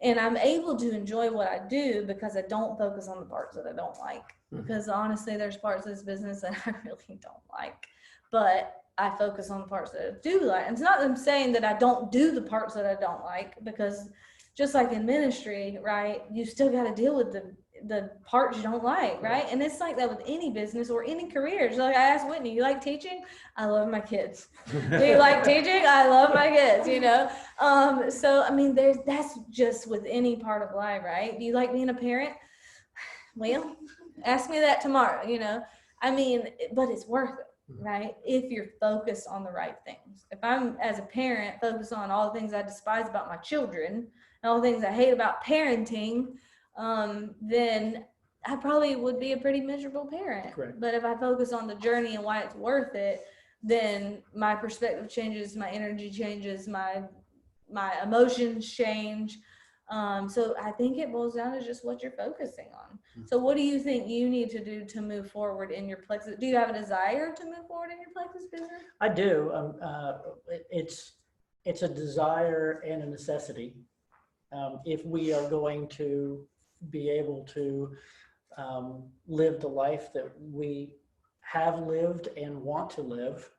And I'm able to enjoy what I do because I don't focus on the parts that I don't like. Because honestly, there's parts of this business that I really don't like. But I focus on the parts that I do like. And it's not that I'm saying that I don't do the parts that I don't like, because just like in ministry, right, you still got to deal with the parts you don't like, right? And it's like that with any business or any career. So like I asked Whitney, you like teaching? I love my kids. Do you like teaching? I love my kids, So I mean, that's just with any part of life, right? Do you like being a parent? Well, ask me that tomorrow, I mean, but it's worth it, right? If you're focused on the right things. If I'm, as a parent, focused on all the things I despise about my children and all the things I hate about parenting, then I probably would be a pretty miserable parent. Correct. But if I focus on the journey and why it's worth it, then my perspective changes, my energy changes, my emotions change. So I think it boils down to just what you're focusing on. So what do you think you need to do to move forward in your Plexus? Do you have a desire to move forward in your Plexus business? I do. It's a desire and a necessity. If we are going to be able to live the life that we have lived and want to live,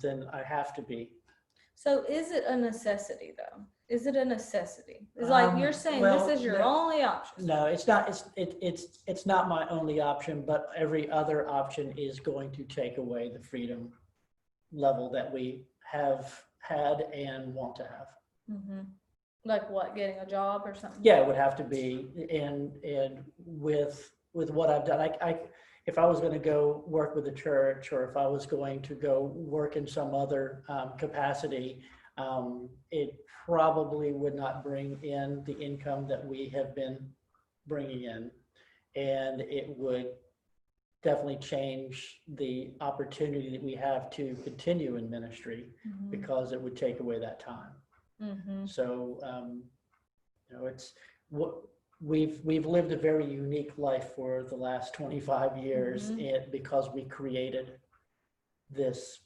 then I have to be. So is it a necessity though? Is it a necessity? It's like you're saying this is your only option. No, it's not. It's not my only option, but every other option is going to take away the freedom level that we have had and want to have. Mm-hmm. Like what, getting a job or something? Yeah, it would have to be, and with what I've done, if I was going to go work with the church, or if I was going to go work in some other capacity, it probably would not bring in the income that we have been bringing in, and it would definitely change the opportunity that we have to continue in ministry because it would take away that time. Mm-hmm. So, it's what we've lived a very unique life for the last 25 years because we created this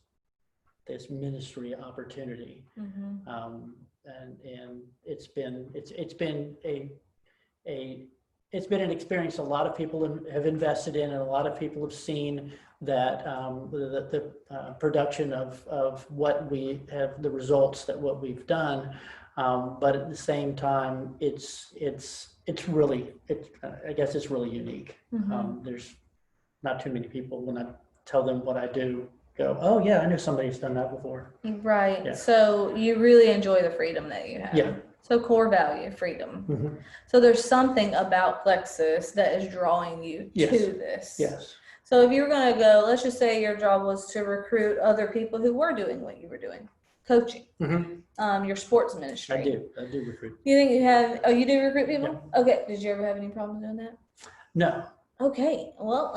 ministry opportunity. And it's been an experience a lot of people have invested in, and a lot of people have seen that the production of what we have, the results that what we've done. But at the same time, it's really, I guess it's really unique. There's not too many people, when I tell them what I do, go, oh yeah, I knew somebody who's done that before. Right. Yeah. So you really enjoy the freedom that you have. Yeah. So core value, freedom. So there's something about Plexus that is drawing you Yes. to this. Yes. So if you were going to go, let's just say your job was to recruit other people who were doing what you were doing, coaching, your sports ministry. I do recruit. You think you have, you do recruit people? Yeah. Okay. Did you ever have any problems doing that? No. Okay. Well,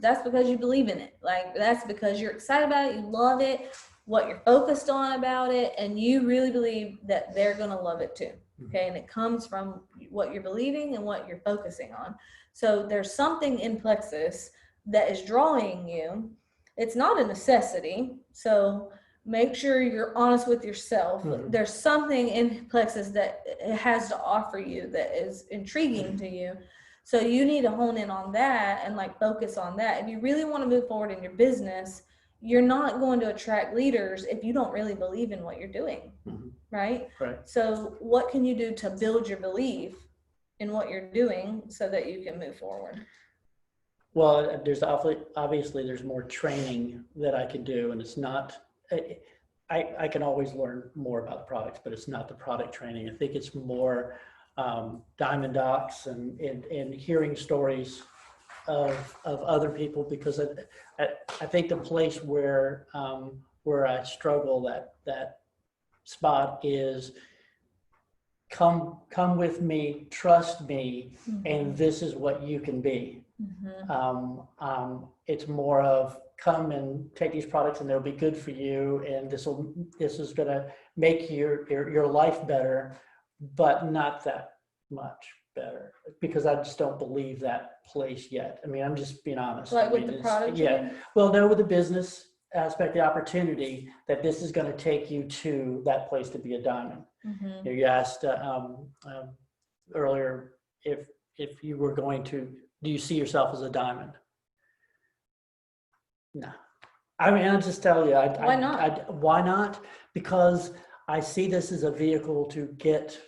that's because you believe in it. Like, that's because you're excited about it. You love it, what you're focused on about it, and you really believe that they're going to love it too. Okay. And it comes from what you're believing and what you're focusing on. So there's something in Plexus that is drawing you. It's not a necessity. So make sure you're honest with yourself. There's something in Plexus that it has to offer you that is intriguing to you. So you need to hone in on that and like focus on that. If you really want to move forward in your business, you're not going to attract leaders if you don't really believe in what you're doing, right? Right. So what can you do to build your belief in what you're doing so that you can move forward? Well, there's obviously there's more training that I can do, and it's not, I can always learn more about the products, but it's not the product training. I think it's more Diamond Docs and hearing stories of other people, because I think the place where I struggle, that spot is come with me, trust me, and this is what you can be. It's more of come and take these products and they'll be good for you, and this is going to make your life better, but not that much better, because I just don't believe that place yet. I mean, I'm just being honest. Like with the product? Yeah. Well, no, with the business aspect, the opportunity that this is going to take you to that place to be a diamond. You asked earlier if you were going to, do you see yourself as a diamond? No. I mean, I'll just tell you. Why not? Why not? Because I see this as a vehicle to get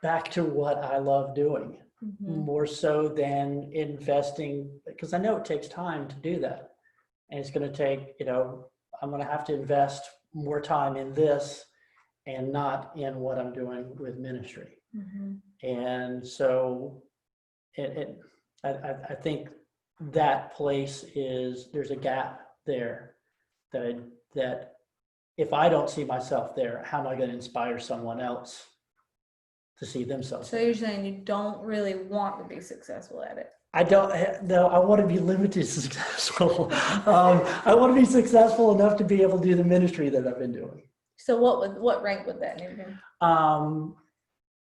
back to what I love doing, more so than investing, because I know it takes time to do that. And it's going to take, I'm going to have to invest more time in this and not in what I'm doing with ministry. And so I think that place there's a gap there that if I don't see myself there, how am I going to inspire someone else to see themselves? So you're saying you don't really want to be successful at it? I don't. No, I want to be limited successful. I want to be successful enough to be able to do the ministry that I've been doing. So what rank would that need to be?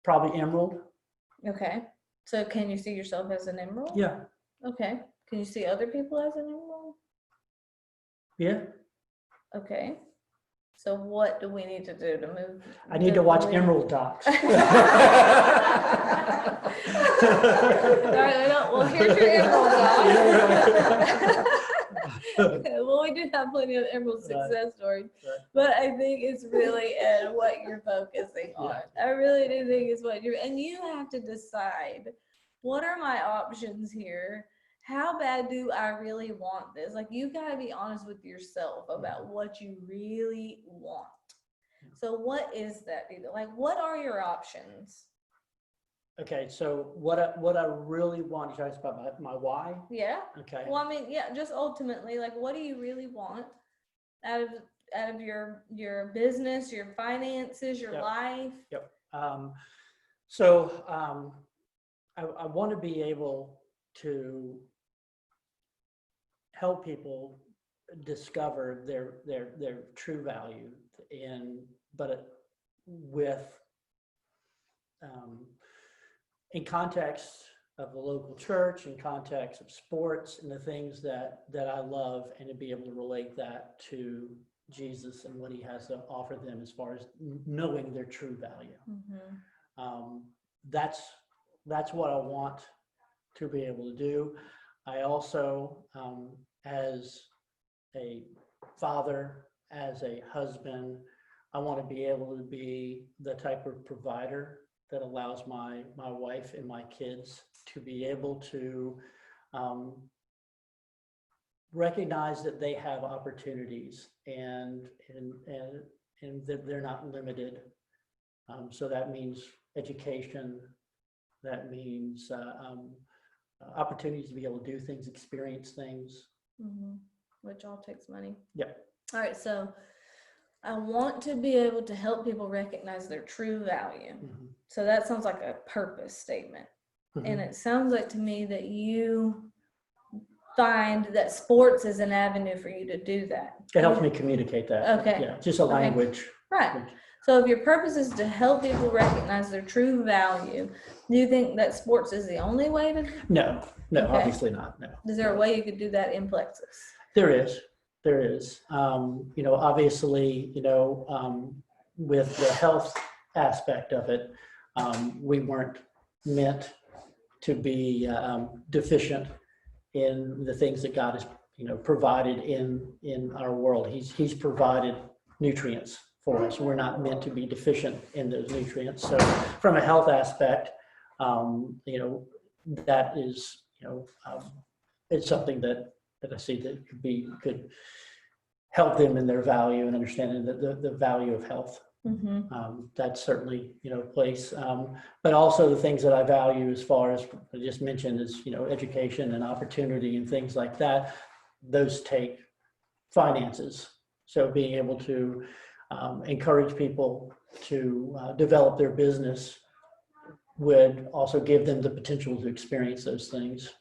Probably emerald. Okay. So can you see yourself as an emerald? Yeah. Okay. Can you see other people as an emerald? Yeah. Okay. So what do we need to do to move? I need to watch Emerald Docs. All right, well, here's your Emerald Doc. Well, we do have plenty of Emerald success stories, but I think it's really what you're focusing on. I really do think it's what and you have to decide, what are my options here? How bad do I really want this? Like, you got to be honest with yourself about what you really want. So what is that? Like, what are your options? Okay, so what I really want, you asked about my why? Yeah. Okay. Well, I mean, yeah, just ultimately, like, what do you really want out of your business, your finances, your life? Yep. I want to be able to help people discover their true value with in context of the local church, in context of sports and the things that I love, and to be able to relate that to Jesus and what he has to offer them as far as knowing their true value. That's what I want to be able to do. I also, as a father, as a husband, I want to be able to be the type of provider that allows my wife and my kids to be able to recognize that they have opportunities and that they're not limited. So that means education. That means opportunities to be able to do things, experience things. Which all takes money. Yep. All right, so I want to be able to help people recognize their true value. So that sounds like a purpose statement. And it sounds like to me that you find that sports is an avenue for you to do that. It helps me communicate that. Okay. Yeah, just a language. Right. So if your purpose is to help people recognize their true value, do you think that sports is the only way to? No, Okay. obviously not. No. Is there a way you could do that in Plexus? There is. Obviously, with the health aspect of it, we weren't meant to be deficient in the things that God has, provided in our world. He's provided nutrients for us. We're not meant to be deficient in those nutrients. So from a health aspect, that is, it's something that I see that could help them in their value and understanding the value of health. That's certainly, place. But also the things that I value as far as I just mentioned is, education and opportunity and things like that. Those take finances. So being able to encourage people to develop their business would also give them the potential to experience those things.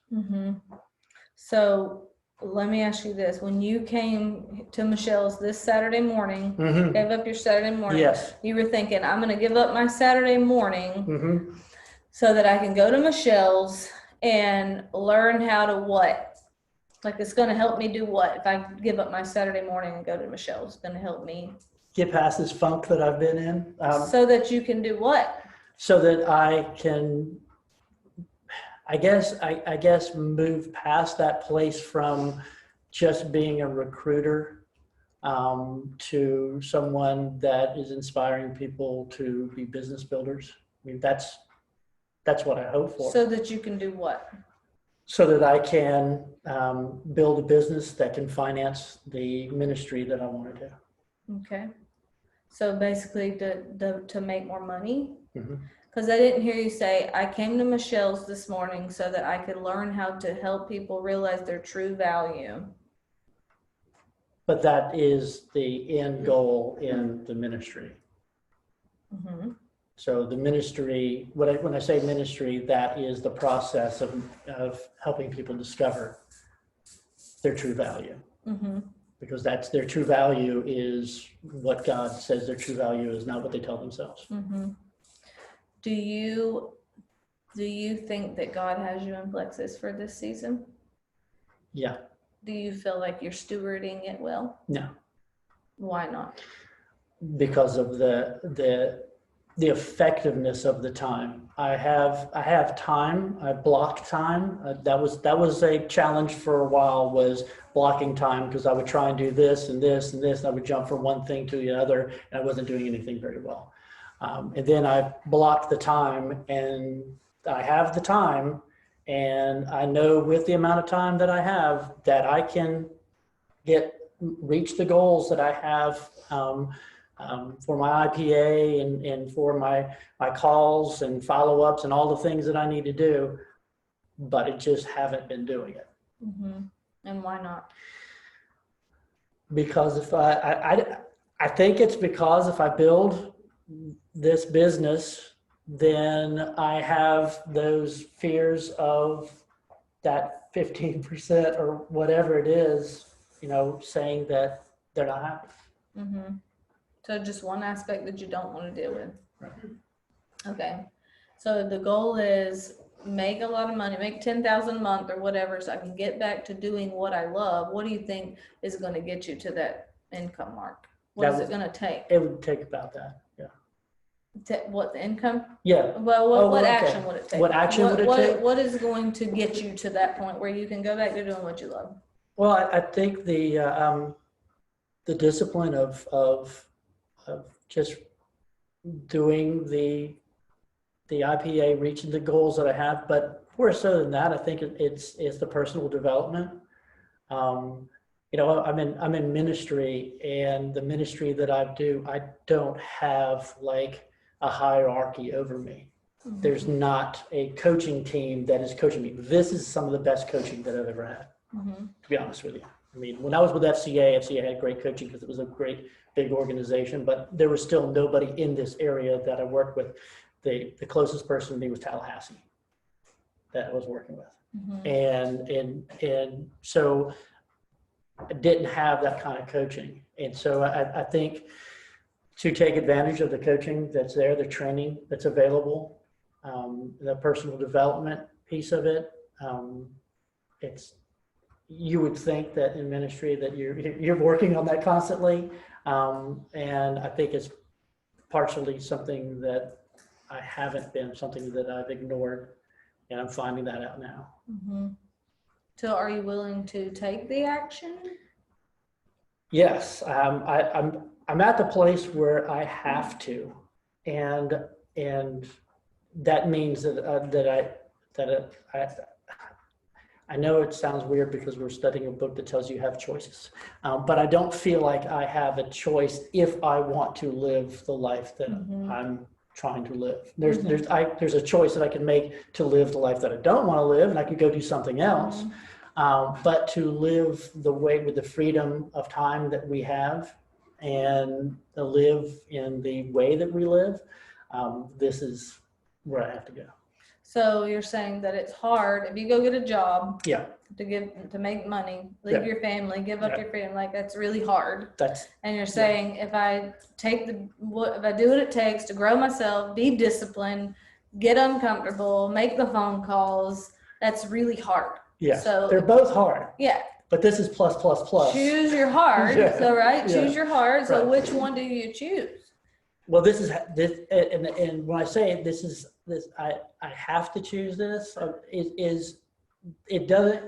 So let me ask you this. When you came to Michelle's this Saturday morning, gave up your Saturday morning, Yes. you were thinking, I'm going to give up my Saturday morning so that I can go to Michelle's and learn how to what? Like, it's going to help me do what? If I give up my Saturday morning and go to Michelle's, it's going to help me Get past this funk that I've been in. so that you can do what? So that I can, I guess move past that place from just being a recruiter to someone that is inspiring people to be business builders. I mean, that's what I hope for. So that you can do what? So that I can build a business that can finance the ministry that I want to do. Okay. So basically to make more money? Mhm. Because I didn't hear you say, I came to Michelle's this morning so that I could learn how to help people realize their true value. But that is the end goal in the ministry. So the ministry, when I say ministry, that is the process of helping people discover their true value. Because that's their true value is what God says their true value is, not what they tell themselves. Do you think that God has you in Plexus for this season? Yeah. Do you feel like you're stewarding it well? No. Why not? Because of the effectiveness of the time. I have time. I block time. That was a challenge for a while, was blocking time, because I would try and do this and this and this. And I would jump from one thing to the other, and I wasn't doing anything very well. And then I blocked the time, and I have the time, and I know with the amount of time that I have that I can reach the goals that I have for my IPA and for my calls and follow-ups and all the things that I need to do, but I just haven't been doing it. And why not? Because if I think it's because if I build this business, then I have those fears of that 15% or whatever it is, saying that they're not happy. Mm-hmm. So just one aspect that you don't want to deal with. Right. Okay. So the goal is make a lot of money, make 10,000 a month or whatever, so I can get back to doing what I love. What do you think is going to get you to that income mark? What is it going to take? It would take about that. Yeah. What, the income? Yeah. Well, what okay. action would it take? What action would it take? What is going to get you to that point where you can go back to doing what you love? Well, I think the discipline of just doing the IPA, reaching the goals that I have, but more so than that, I think it's the personal development. I'm in ministry, and the ministry that I do, I don't have like a hierarchy over me. Mm-hmm. There's not a coaching team that is coaching me. This is some of the best coaching that I've ever had, to be honest with you. I mean, when I was with FCA had great coaching because it was a great big organization, but there was still nobody in this area that I worked with. The closest person to me was Tallahassee that I was working with. Mm-hmm. And so I didn't have that kind of coaching. And so I think to take advantage of the coaching that's there, the training that's available, the personal development piece of it, you would think that in ministry that you're working on that constantly. And I think it's partially something that I haven't been, something that I've ignored, and I'm finding that out now. Mm-hmm. So are you willing to take the action? Yes, I'm at the place where I have to, and that means that I know it sounds weird because we're studying a book that tells you have choices, but I don't feel like I have a choice if I want to live the life that I'm trying to live. There's a choice that I can make to live the life that I don't want to live, and I could go do something else. But to live the way with the freedom of time that we have, and to live in the way that we live, this is where I have to go. So you're saying that it's hard if you go get a job, Yeah. to make money, leave your family, give up Yeah. your family, like that's really hard. That's And you're saying if I do what it takes to grow myself, be disciplined, get uncomfortable, make the phone calls, that's really hard. yeah. So They're both hard, yeah, but this is plus. choose your hard. Yeah. So right, Yeah. choose your hard. So Right. which one do you choose? Well, this, and when I say this, I have to choose this. It doesn't.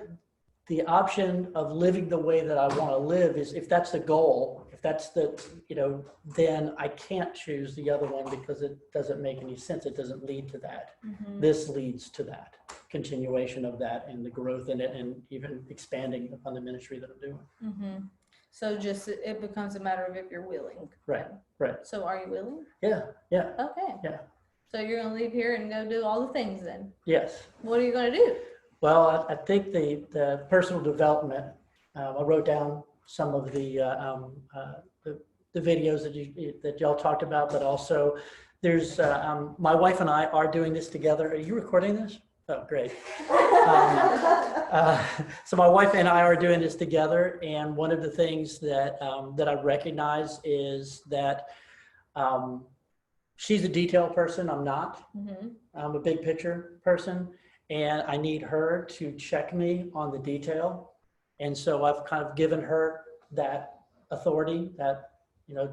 The option of living the way that I want to live is, if that's the goal, if that's then I can't choose the other one because it doesn't make any sense. It doesn't lead to that. Mm-hmm. This leads to that continuation of that and the growth in it, and even expanding upon the ministry that I'm doing. Mm-hmm. So just it becomes a matter of if you're willing. Right. Right. So are you willing? Yeah. Yeah. Okay. Yeah. So you're gonna leave here and go do all the things then. Yes. What are you gonna do? Well, I think the personal development, I wrote down some of the videos that y'all talked about, but also there's, my wife and I are doing this together. Are you recording this? Oh, great. So my wife and I are doing this together. And one of the things that I recognize is that she's a detail person. I'm not. Mm-hmm. I'm a big picture person. And I need her to check me on the detail. And so I've kind of given her that authority, that,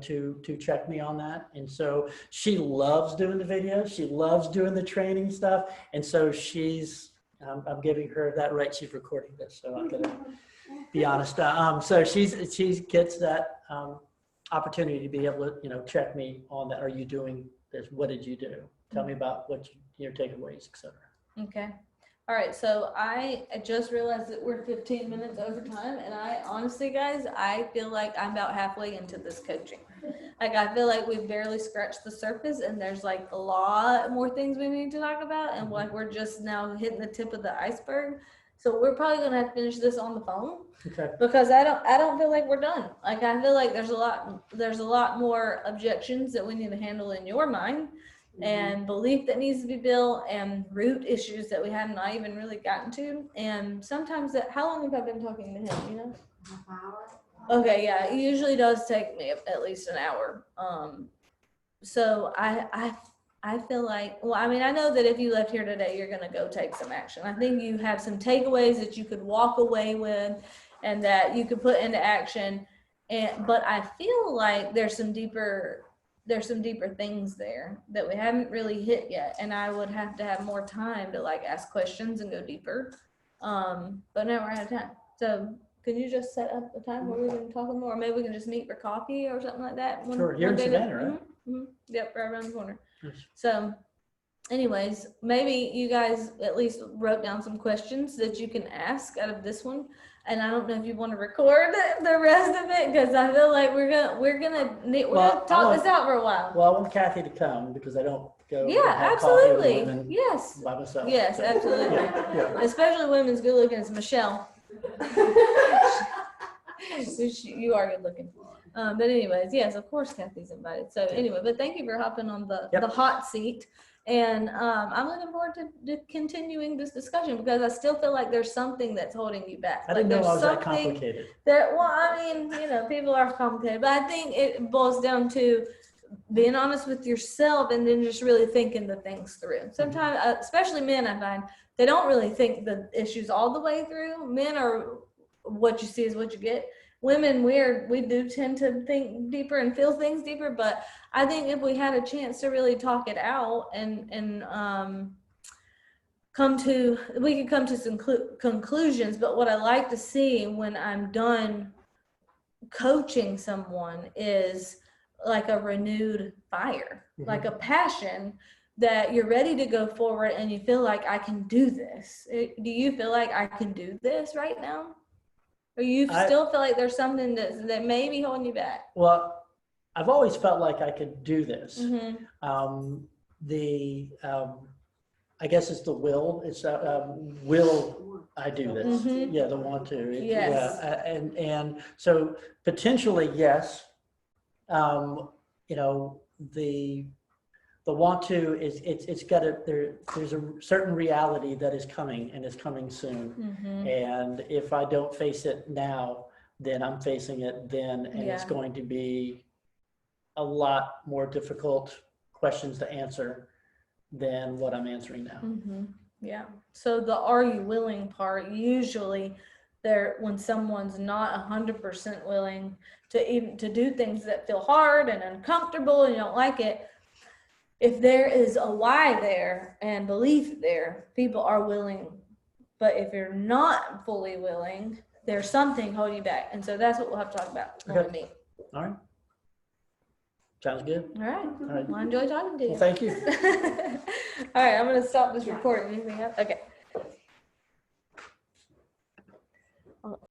to check me on that. And so she loves doing the videos. She loves doing the training stuff. And so I'm giving her that right. She's recording this, so I'm gonna be honest. So she gets that opportunity to be able to, check me on that. Are you doing this? What did you do? Tell me about what your takeaways, et cetera. Okay. All right. So I just realized that we're 15 minutes over time. And I honestly, guys, I feel like I'm about halfway into this coaching. Like, I feel like we've barely scratched the surface, and there's like a lot more things we need to talk about. And like, we're just now hitting the tip of the iceberg. So we're probably going to have to finish this on the phone. Okay. Because I don't feel like we're done. Like, I feel like there's a lot more objections that we need to handle in your mind and belief that needs to be built and root issues that we have not even really gotten to. And sometimes how long have I been talking to him, you know? Half hour. Okay, yeah, it usually does take me at least an hour. So I feel like, well, I mean, I know that if you left here today, you're gonna go take some action. I think you have some takeaways that you could walk away with and that you could put into action. But I feel like there's some deeper things there that we haven't really hit yet. And I would have to have more time to like ask questions and go deeper. But now we're out of time. So can you just set up a time where we can talk more? Or maybe we can just meet for coffee or something like that. Sure, you're in Savannah, right? Yep, right around the corner. Yes. So anyways, maybe you guys at least wrote down some questions that you can ask out of this one. And I don't know if you want to record the rest of it, because I feel like we're gonna talk this out for a while. Well, I want Kathy to come because I don't go. Yeah, and have coffee with absolutely. women Yes. By myself. Yes, So, absolutely. yeah. Especially women's good looking as Michelle. You are good looking. But anyways, yes, of course Kathy's invited. So anyway, but thank you for hopping on the hot seat. And I'm looking forward to continuing this discussion, because I still feel like there's something that's holding you back. I didn't know there's I was that something complicated. well, I mean, people are complicated, but I think it boils down to being honest with yourself and then just really thinking the things through. Sometimes, especially men, I find they don't really think the issues all the way through. Men are what you see is what you get. Women, we do tend to think deeper and feel things deeper, but I think if we had a chance to really talk it out and we could come to some conclusions. But what I like to see when I'm done coaching someone is like a renewed fire, like a passion that you're ready to go forward and you feel like I can do this. Do you feel like I can do this right now? Or you still feel like there's something that may be holding you back? Well, I've always felt like I could do this. Mm-hmm. I guess it's the will. It's will I do this? Mhm. Yeah, the want to. Yes. Yeah, and so potentially yes. The want to is it's got there's a certain reality that is coming and is coming soon. Mm-hmm. And if I don't face it now, then I'm facing it then, and it's Yeah. going to be a lot more difficult questions to answer than what I'm answering now. Mm-hmm. Yeah. So the "are you willing" part, usually when someone's not 100% willing to do things that feel hard and uncomfortable and you don't like it, if there is a why there and belief there, people are willing. But if you're not fully willing, there's something holding you back. And so that's what we'll have to talk about when we meet. All right. Sounds good. All right. All right. Well, I enjoy talking to you. Well, thank you. All right. I'm going to stop this recording. Anything else? Okay.